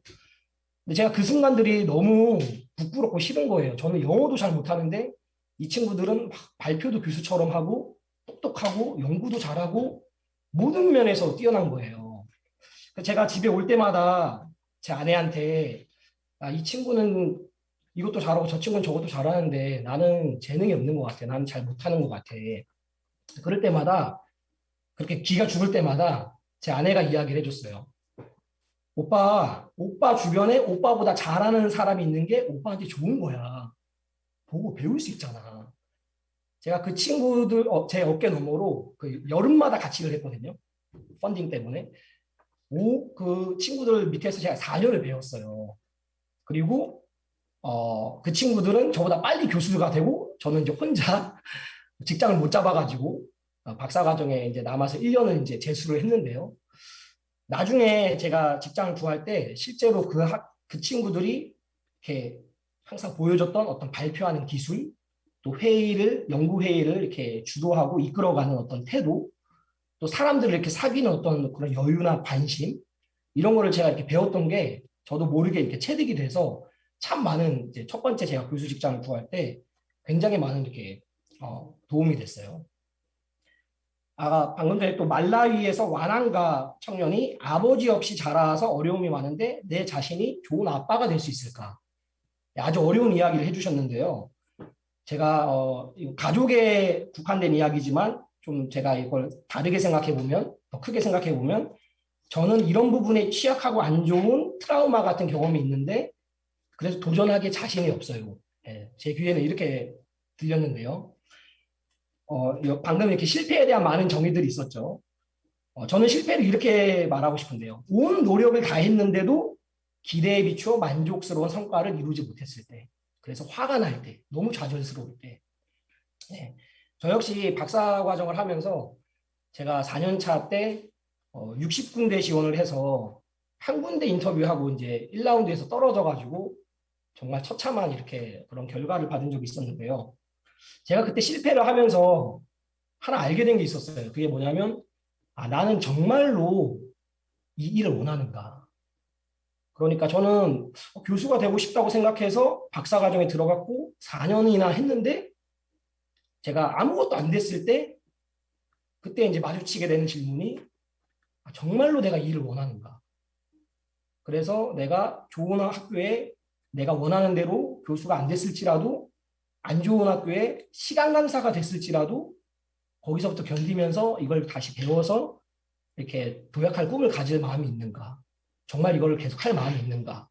근데 제가 그 순간들이 너무 부끄럽고 싫은 거예요. 저는 영어도 잘 못하는데 이 친구들은 막 발표도 교수처럼 하고 똑똑하고 연구도 잘하고 모든 면에서 뛰어난 거예요. 제가 집에 올 때마다 제 아내한테 이 친구는 이것도 잘하고 저 친구는 저것도 잘하는데 나는 재능이 없는 것 같아. 나는 잘 못하는 것 같아. 그럴 때마다 그렇게 기가 죽을 때마다 제 아내가 이야기를 해줬어요. 오빠 주변에 오빠보다 잘하는 사람이 있는 게 오빠한테 좋은 거야. 보고 배울 수 있잖아. 제가 그 친구들 제 어깨 너머로 그 여름마다 같이 일을 했거든요. 펀딩 때문에. 그 친구들 밑에서 제가 4년을 배웠어요. 그리고 그 친구들은 저보다 빨리 교수가 되고 저는 이제 혼자 직장을 못 잡아가지고 박사과정에 이제 남아서 1년을 이제 재수를 했는데요. 나중에 제가 직장을 구할 때 실제로 그 친구들이 이렇게 항상 보여줬던 어떤 발표하는 기술, 또 연구 회의를 이렇게 주도하고 이끌어가는 어떤 태도, 또 사람들을 이렇게 사귀는 어떤 그런 여유나 관심, 이런 거를 제가 이렇게 배웠던 게 저도 모르게 이렇게 체득이 돼서 참 많은 이제 첫 번째 제가 교수 직장을 구할 때 굉장히 많은 이렇게 도움이 됐어요. 방금 전에 또 말라위에서 와난가 청년이 아버지 없이 자라서 어려움이 많은데 내 자신이 좋은 아빠가 될 수 있을까? 아주 어려운 이야기를 해주셨는데요. 제가 가족에 국한된 이야기지만 좀 제가 이걸 다르게 생각해 보면 더 크게 생각해 보면 저는 이런 부분에 취약하고 안 좋은 트라우마 같은 경험이 있는데 그래서 도전하기에 자신이 없어요. 제 귀에는 이렇게 들렸는데요. 방금 이렇게 실패에 대한 많은 정의들이 있었죠. 저는 실패를 이렇게 말하고 싶은데요. 온 노력을 다했는데도 기대에 비추어 만족스러운 성과를 이루지 못했을 때, 그래서 화가 날 때, 너무 좌절스러울 때. 저 역시 박사 과정을 하면서 제가 4년차 때 60군데 지원을 해서 한 군데 인터뷰하고 이제 1라운드에서 떨어져가지고 정말 처참한 이렇게 그런 결과를 받은 적이 있었는데요. 제가 그때 실패를 하면서 하나 알게 된 게 있었어요. 그게 뭐냐면 나는 정말로 이 일을 원하는가. 그러니까 저는 교수가 되고 싶다고 생각해서 박사과정에 들어갔고 4년이나 했는데 제가 아무것도 안 됐을 때 그때 이제 마주치게 되는 질문이 정말로 내가 이 일을 원하는가. 그래서 내가 좋은 학교에 내가 원하는 대로 교수가 안 됐을지라도 안 좋은 학교에 시간 강사가 됐을지라도 거기서부터 견디면서 이걸 다시 배워서 이렇게 도약할 꿈을 가질 마음이 있는가. 정말 이걸 계속 할 마음이 있는가.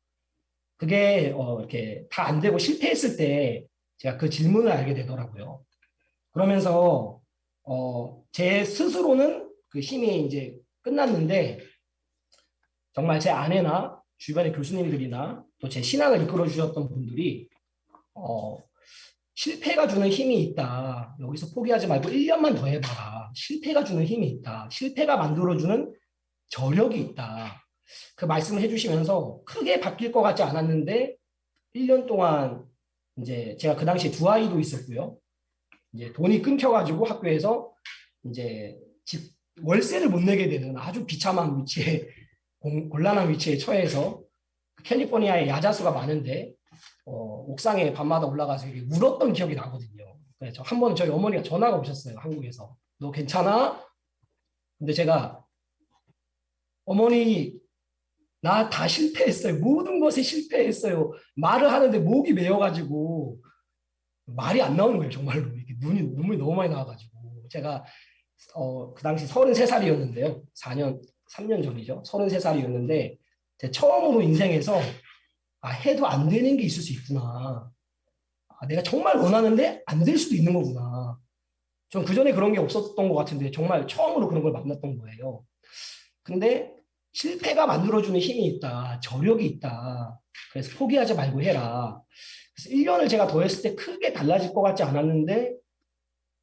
그게 이렇게 다 안 되고 실패했을 때 제가 그 질문을 알게 되더라고요. 그러면서 제 스스로는 그 힘이 이제 끝났는데 정말 제 아내나 주변의 교수님들이나 또 제 신앙을 이끌어 주셨던 분들이 실패가 주는 힘이 있다. 여기서 포기하지 말고 1년만 더 해봐라. 실패가 주는 힘이 있다. 실패가 만들어주는 저력이 있다. 그 말씀을 해주시면서 크게 바뀔 것 같지 않았는데 1년 동안 이제 제가 그 당시에 2아이도 있었고요. 이제 돈이 끊겨가지고 학교에서 이제 월세를 못 내게 되는 아주 비참한 위치에 곤란한 위치에 처해서 캘리포니아에 야자수가 많은데 옥상에 밤마다 올라가서 울었던 기억이 나거든요. 그래서 한 번은 저희 어머니가 전화가 오셨어요. 한국에서. 너 괜찮아? 근데 제가 어머니 나 다 실패했어요. 모든 것에 실패했어요. 말을 하는데 목이 메어가지고 말이 안 나오는 거예요. 정말로 이렇게 눈물이 너무 많이 나와가지고 제가 그 당시 33살이었는데요. 3년 전이죠. 33살이었는데 제 처음으로 인생에서 해도 안 되는 게 있을 수 있구나. 내가 정말 원하는데 안 될 수도 있는 거구나. 전 그전에 그런 게 없었던 것 같은데 정말 처음으로 그런 걸 만났던 거예요. 근데 실패가 만들어주는 힘이 있다. 저력이 있다. 그래서 포기하지 말고 해라. 그래서 1년을 제가 더 했을 때 크게 달라질 것 같지 않았는데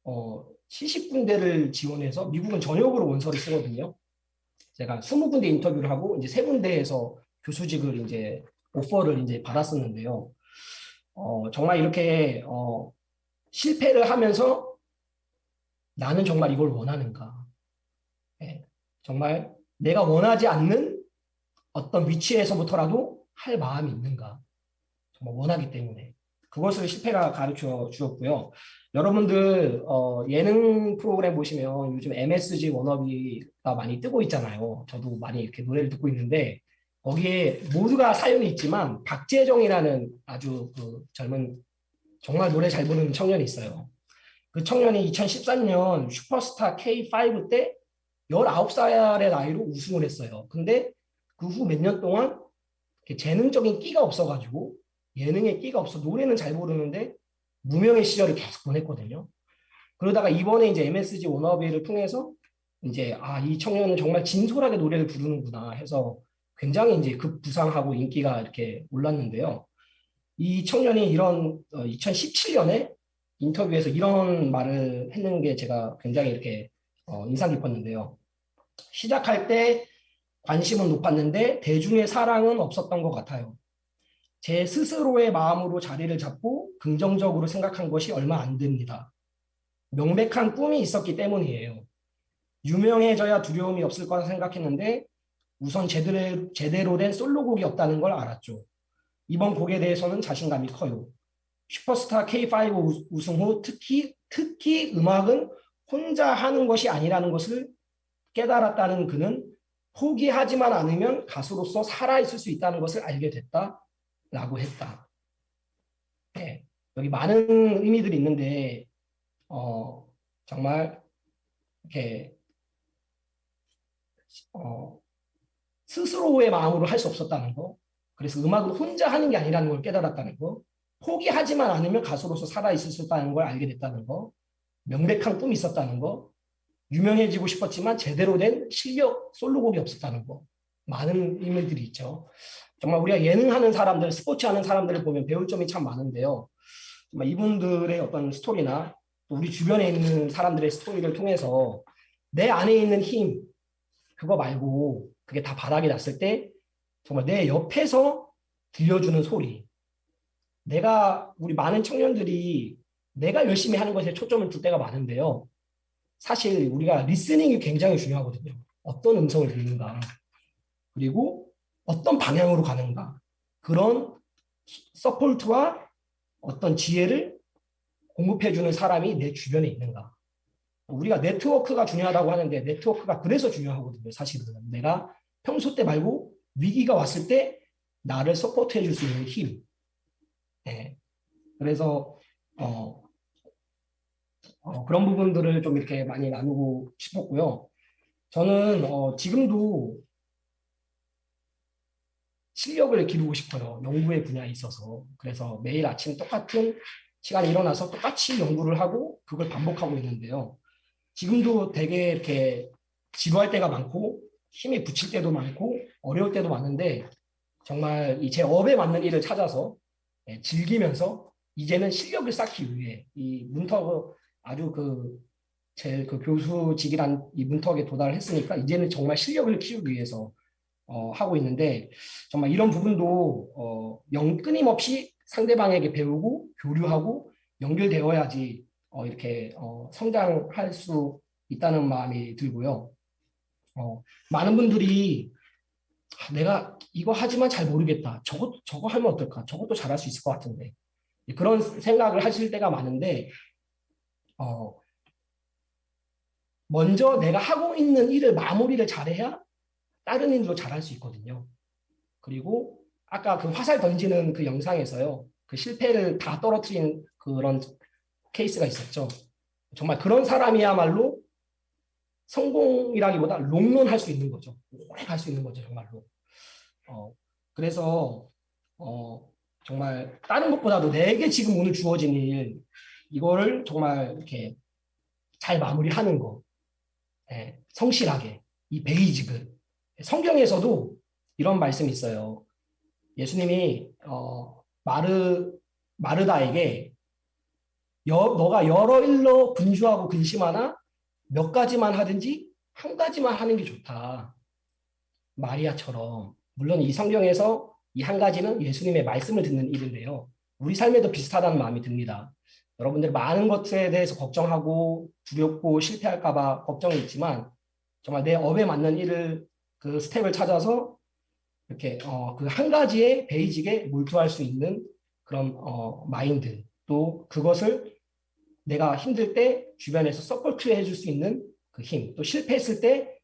70군데를 지원해서 미국은 전역으로 원서를 쓰거든요. 제가 20군데 인터뷰를 하고 이제 3군데에서 교수직을 이제 오퍼를 이제 받았었는데요. 정말 이렇게 실패를 하면서 나는 정말 이걸 원하는가? 네, 정말 내가 원하지 않는 어떤 위치에서부터라도 할 마음이 있는가? 정말 원하기 때문에 그것을 실패가 가르쳐 주었고요. 여러분들 예능 프로그램 보시면 요즘 MSG 워너비가 많이 뜨고 있잖아요. 저도 많이 이렇게 노래를 듣고 있는데 거기에 모두가 사연이 있지만 박재정이라는 아주 그 젊은 정말 노래 잘 부르는 청년이 있어요. 그 청년이 2013년 슈퍼스타 K5 때 19살의 나이로 우승을 했어요. 근데 그 후 몇 년 동안 재능적인 끼가 없어가지고 예능에 끼가 없어 노래는 잘 부르는데 무명의 시절을 계속 보냈거든요. 그러다가 이번에 이제 MSG 워너비를 통해서 이제 이 청년은 정말 진솔하게 노래를 부르는구나 해서 굉장히 이제 급부상하고 인기가 이렇게 올랐는데요. 이 청년이 이런 2017년에 인터뷰에서 이런 말을 했는 게 제가 굉장히 이렇게 인상 깊었는데요. 시작할 때 관심은 높았는데 대중의 사랑은 없었던 것 같아요. 제 스스로의 마음으로 자리를 잡고 긍정적으로 생각한 것이 얼마 안 됩니다. 명백한 꿈이 있었기 때문이에요. 유명해져야 두려움이 없을 거라 생각했는데 우선 제대로 된 솔로곡이 없다는 걸 알았죠. 이번 곡에 대해서는 자신감이 커요. 슈퍼스타 K5 우승 후 특히 음악은 혼자 하는 것이 아니라는 것을 깨달았다는 그는 포기하지만 않으면 가수로서 살아있을 수 있다는 것을 알게 됐다라고 했다. 네, 여기 많은 의미들이 있는데 정말 이렇게 스스로의 마음으로 할 수 없었다는 거, 그래서 음악을 혼자 하는 게 아니라는 걸 깨달았다는 거, 포기하지만 않으면 가수로서 살아있을 수 있다는 걸 알게 됐다는 거, 명백한 꿈이 있었다는 거, 유명해지고 싶었지만 제대로 된 실력 솔로곡이 없었다는 거, 많은 의미들이 있죠. 정말 우리가 예능하는 사람들, 스포츠 하는 사람들을 보면 배울 점이 참 많은데요. 정말 이분들의 어떤 스토리나 또 우리 주변에 있는 사람들의 스토리를 통해서 내 안에 있는 힘, 그거 말고 그게 다 바닥이 났을 때 정말 내 옆에서 들려주는 소리, 우리 많은 청년들이 내가 열심히 하는 것에 초점을 둘 때가 많은데요. 사실 우리가 리스닝이 굉장히 중요하거든요. 어떤 음성을 듣는가, 그리고 어떤 방향으로 가는가, 그런 서포트와 어떤 지혜를 공급해주는 사람이 내 주변에 있는가. 우리가 네트워크가 중요하다고 하는데 네트워크가 그래서 중요하거든요. 사실은 내가 평소 때 말고 위기가 왔을 때 나를 서포트해 줄 수 있는 힘. 네. 그래서 그런 부분들을 좀 이렇게 많이 나누고 싶었고요. 저는 지금도 실력을 기르고 싶어요. 연구의 분야에 있어서. 그래서 매일 아침 똑같은 시간에 일어나서 똑같이 연구를 하고 그걸 반복하고 있는데요. 지금도 되게 이렇게 지루할 때가 많고 힘이 붙일 때도 많고 어려울 때도 많은데 정말 제 업에 맞는 일을 찾아서 즐기면서 이제는 실력을 쌓기 위해 이 문턱 아주 제 교수직이란 이 문턱에 도달을 했으니까 이제는 정말 실력을 키우기 위해서 하고 있는데 정말 이런 부분도 끊임없이 상대방에게 배우고 교류하고 연결되어야지 이렇게 성장할 수 있다는 마음이 들고요. 많은 분들이 내가 이거 하지만 잘 모르겠다. 저거 하면 어떨까? 저것도 잘할 수 있을 것 같은데. 그런 생각을 하실 때가 많은데 먼저 내가 하고 있는 일을 마무리를 잘해야 다른 일도 잘할 수 있거든요. 그리고 아까 그 화살 던지는 그 영상에서요. 그 실패를 다 떨어뜨린 그런 케이스가 있었죠. 정말 그런 사람이야말로 성공이라기보다 롱런 할 수 있는 거죠. 오래 갈 수 있는 거죠, 정말로. 그래서 정말 다른 것보다도 내게 지금 오늘 주어진 일, 이거를 정말 이렇게 잘 마무리하는 거, 성실하게 이 베이직을. 성경에서도 이런 말씀이 있어요. 예수님이 마르다에게 너가 여러 일로 분주하고 근심하나 몇 가지만 하든지 한 가지만 하는 게 좋다. 마리아처럼. 물론 이 성경에서 이 한 가지는 예수님의 말씀을 듣는 일인데요. 우리 삶에도 비슷하다는 마음이 듭니다. 여러분들 많은 것에 대해서 걱정하고 두렵고 실패할까 봐 걱정이 있지만 정말 내 업에 맞는 일을 그 스텝을 찾아서 이렇게 그 한 가지의 베이직에 몰두할 수 있는 그런 마인드, 또 그것을 내가 힘들 때 주변에서 서포트 해줄 수 있는 그 힘, 또 실패했을 때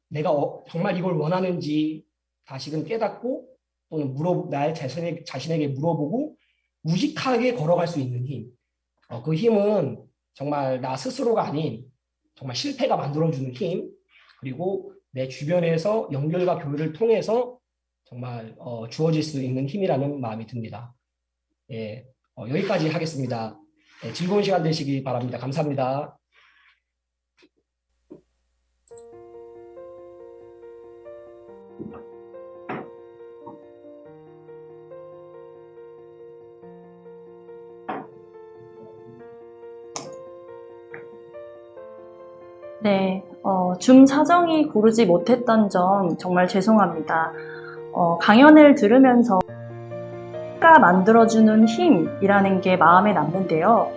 내가 정말 이걸 원하는지 다시금 깨닫고 또는 나의 자신에게 물어보고 우직하게 걸어갈 수 있는 힘. 그 힘은 정말 나 스스로가 아닌 정말 실패가 만들어주는 힘, 그리고 내 주변에서 연결과 교류를 통해서 정말 주어질 수 있는 힘이라는 마음이 듭니다. 예, 여기까지 하겠습니다. 즐거운 시간 되시기 바랍니다. 감사합니다. 네, 줌 사정이 고르지 못했던 점 정말 죄송합니다. 강연을 들으면서 가 만들어주는 힘이라는 게 마음에 남는데요.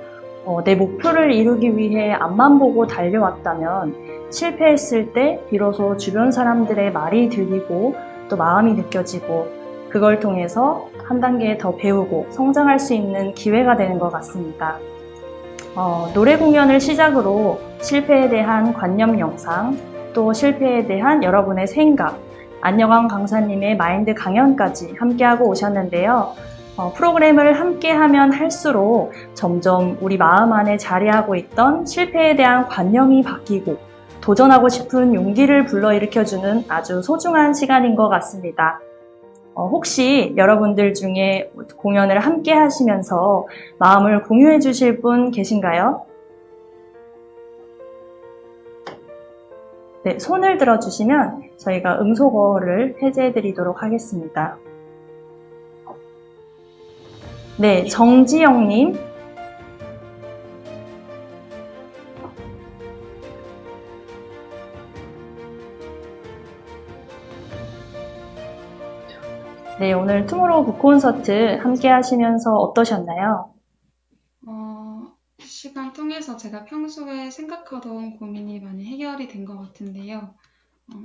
내 목표를 이루기 위해 앞만 보고 달려왔다면 실패했을 때 비로소 주변 사람들의 말이 들리고 또 마음이 느껴지고 그걸 통해서 한 단계 더 배우고 성장할 수 있는 기회가 되는 것 같습니다. 노래 공연을 시작으로 실패에 대한 관념 영상, 또 실패에 대한 여러분의 생각, 안녕한 강사님의 마인드 강연까지 함께하고 오셨는데요. 프로그램을 함께하면 할수록 점점 우리 마음 안에 자리하고 있던 실패에 대한 관념이 바뀌고 도전하고 싶은 용기를 불러일으켜주는 아주 소중한 시간인 것 같습니다. 혹시 여러분들 중에 공연을 함께 하시면서 마음을 공유해 주실 분 계신가요? 네, 손을 들어주시면 저희가 음소거를 해제해 드리도록 하겠습니다. 네, 정지영님. 네, 오늘 투모로우 북콘서트 함께 하시면서 어떠셨나요? 시간 통해서 제가 평소에 생각하던 고민이 많이 해결이 된 것 같은데요.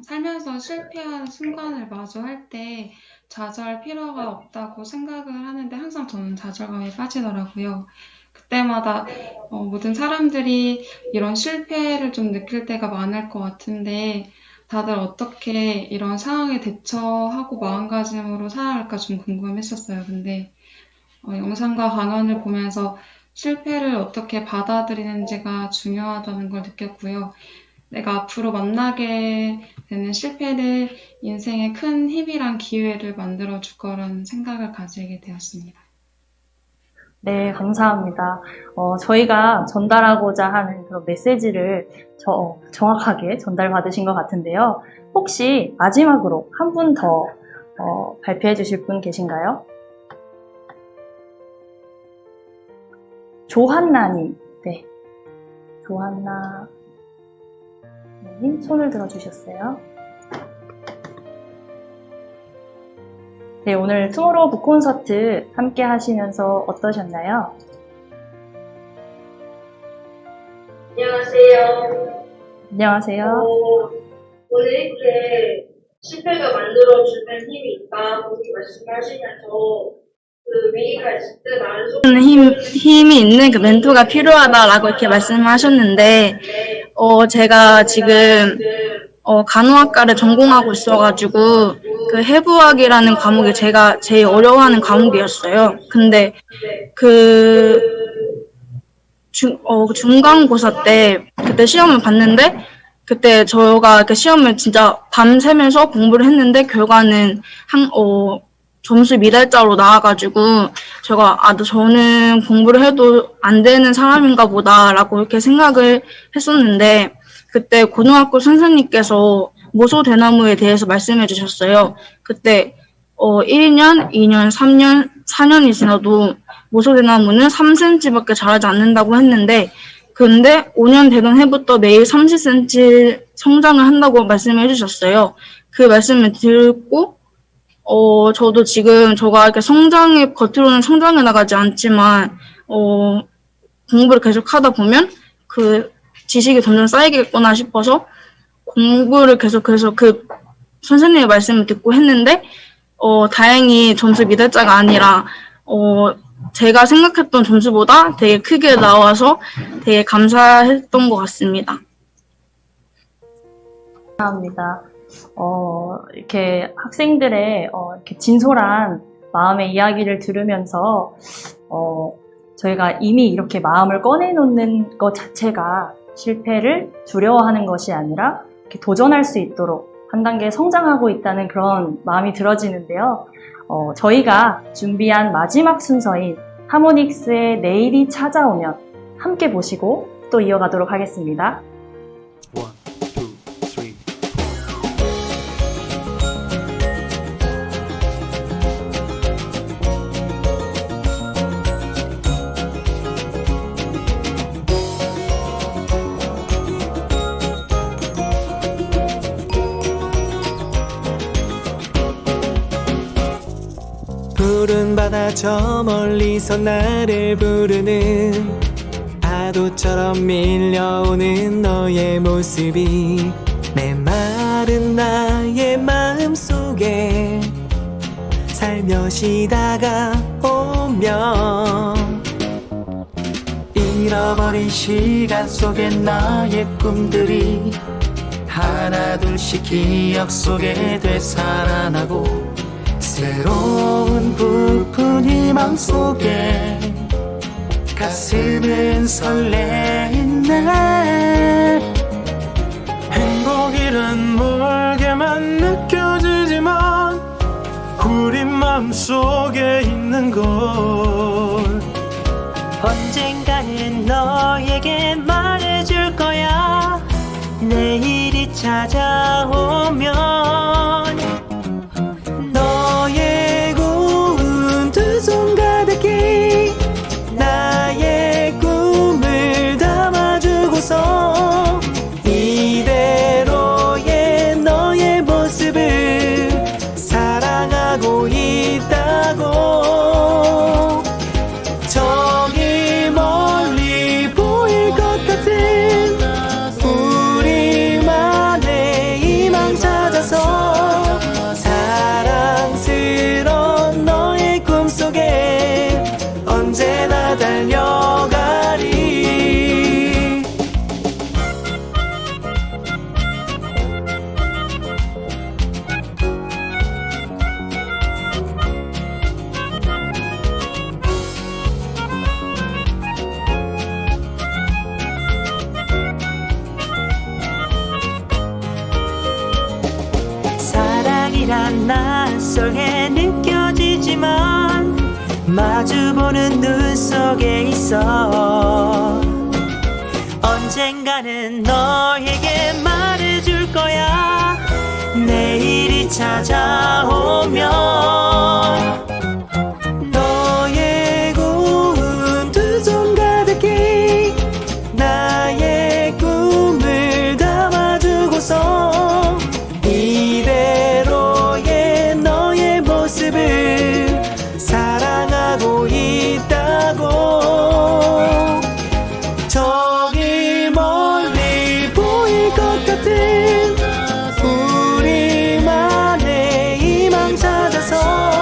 살면서 실패한 순간을 마주할 때 좌절할 필요가 없다고 생각을 하는데 항상 저는 좌절감에 빠지더라고요. 그때마다 모든 사람들이 이런 실패를 좀 느낄 때가 많을 것 같은데 다들 어떻게 이런 상황에 대처하고 마음가짐으로 살아갈까 좀 궁금했었어요. 근데 영상과 강연을 보면서 실패를 어떻게 받아들이는지가 중요하다는 걸 느꼈고요. 내가 앞으로 만나게 되는 실패를 인생의 큰 힘이란 기회를 만들어줄 거라는 생각을 가지게 되었습니다. 네, 감사합니다. 저희가 전달하고자 하는 그런 메시지를 정확하게 전달받으신 것 같은데요. 혹시 마지막으로 한 분 더 발표해 주실 분 계신가요? 조한나님. 네. 조한나 님 손을 들어주셨어요. 네, 오늘 투모로우 북콘서트 함께 하시면서 어떠셨나요? 안녕하세요. 안녕하세요. 오늘 이렇게 실패가 만들어주는 힘이 있다, 그렇게 말씀하시면서 그 위기가 있을 때 나를 힘이 있는 그 멘토가 필요하다라고 이렇게 말씀하셨는데, 제가 지금 간호학과를 전공하고 있어가지고 그 해부학이라는 과목이 제가 제일 어려워하는 과목이었어요. 근데 그 중간고사 때 그때 시험을 봤는데 그때 저가 그 시험을 진짜 밤새면서 공부를 했는데 결과는 점수 미달자로 나와가지고 제가 저는 공부를 해도 안 되는 사람인가 보다라고 이렇게 생각을 했었는데 그때 고등학교 선생님께서 모소대나무에 대해서 말씀해 주셨어요. 그때 1년, 2년, 3년, 4년이 지나도 모소대나무는 3cm밖에 자라지 않는다고 했는데 근데 5년 되던 해부터 매일 30cm 성장을 한다고 말씀해 주셨어요. 그 말씀을 듣고 저도 지금 저가 이렇게 겉으로는 성장해 나가지 않지만 공부를 계속 하다 보면 그 지식이 점점 쌓이겠구나 싶어서 공부를 계속해서 그 선생님의 말씀을 듣고 했는데 다행히 점수 미달자가 아니라 제가 생각했던 점수보다 되게 크게 나와서 되게 감사했던 것 같습니다. 감사합니다. 이렇게 학생들의 이렇게 진솔한 마음의 이야기를 들으면서 저희가 이미 이렇게 마음을 꺼내놓는 것 자체가 실패를 두려워하는 것이 아니라 이렇게 도전할 수 있도록 한 단계 성장하고 있다는 그런 마음이 들어지는데요. 저희가 준비한 마지막 순서인 하모닉스의 내일이 찾아오면 함께 보시고 또 이어가도록 하겠습니다. 푸른 바다 저 멀리서 나를 부르는 파도처럼 밀려오는 너의 모습이 메마른 나의 마음속에 살며시 다가오면 잃어버린 시간 속에 나의 꿈들이 하나둘씩 기억 속에 되살아나고 새로운 부푼 희망 속에 가슴은 설레이네. 행복이란 멀게만 느껴지지만 우리 마음속에 있는 걸 언젠가는 너에게 말해줄 거야. 내일이 찾아오면 너의 고운 두 손 가득히 나의 꿈을 담아주고서 이대로의 너의 모습을 사랑하고 있다고. 저기 멀리 보일 것 같은 우리만의 희망 찾아서 사랑스러운 너의 꿈속에 언제나 달려가리. 사랑이란 낯설게 느껴지지만 마주보는 눈 속에 있어. 언젠가는 너에게 말해줄 거야. 내일이 찾아오면 너의 고운 두 손 가득히 나의 꿈을 담아주고서 이대로의 너의 모습을 사랑하고 있다고. 저기 멀리 보일 것 같은 우리만의 희망 찾아서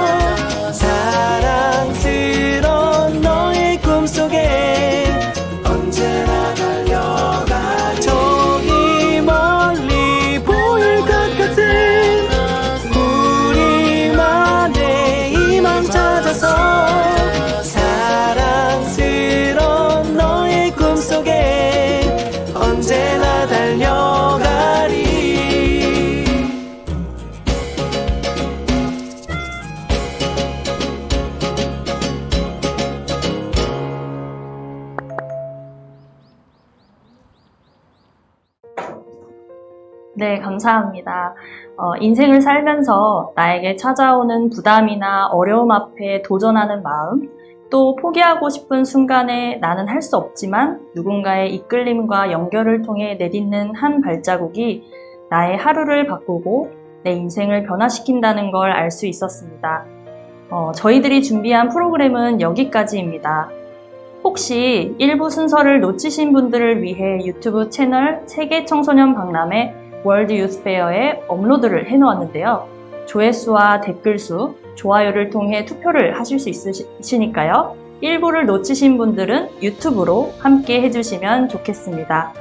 네, 감사합니다. 인생을 살면서 나에게 찾아오는 부담이나 어려움 앞에 도전하는 마음, 또 포기하고 싶은 순간에 나는 할 수 없지만 누군가의 이끌림과 연결을 통해 내딛는 한 발자국이 나의 하루를 바꾸고 내 인생을 변화시킨다는 걸 알 수 있었습니다. 저희들이 준비한 프로그램은 여기까지입니다. 혹시 일부 순서를 놓치신 분들을 위해 유튜브 채널 세계청소년 박람회 월드 유스 페어에 업로드를 해놓았는데요. 조회수와 댓글수, 좋아요를 통해 투표를 하실 수 있으시니까요. 일부를 놓치신 분들은 유튜브로 함께 해주시면 좋겠습니다.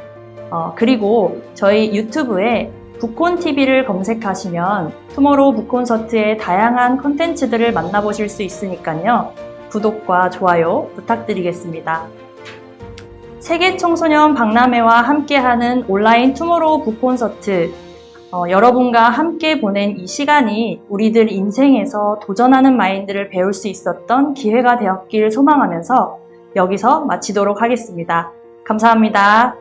그리고 저희 유튜브에 북콘TV를 검색하시면 투모로우 북콘서트의 다양한 콘텐츠들을 만나보실 수 있으니까요. 구독과 좋아요 부탁드리겠습니다. 세계청소년 박람회와 함께하는 온라인 투모로우 북콘서트, 여러분과 함께 보낸 이 시간이 우리들 인생에서 도전하는 마인드를 배울 수 있었던 기회가 되었길 소망하면서 여기서 마치도록 하겠습니다. 감사합니다.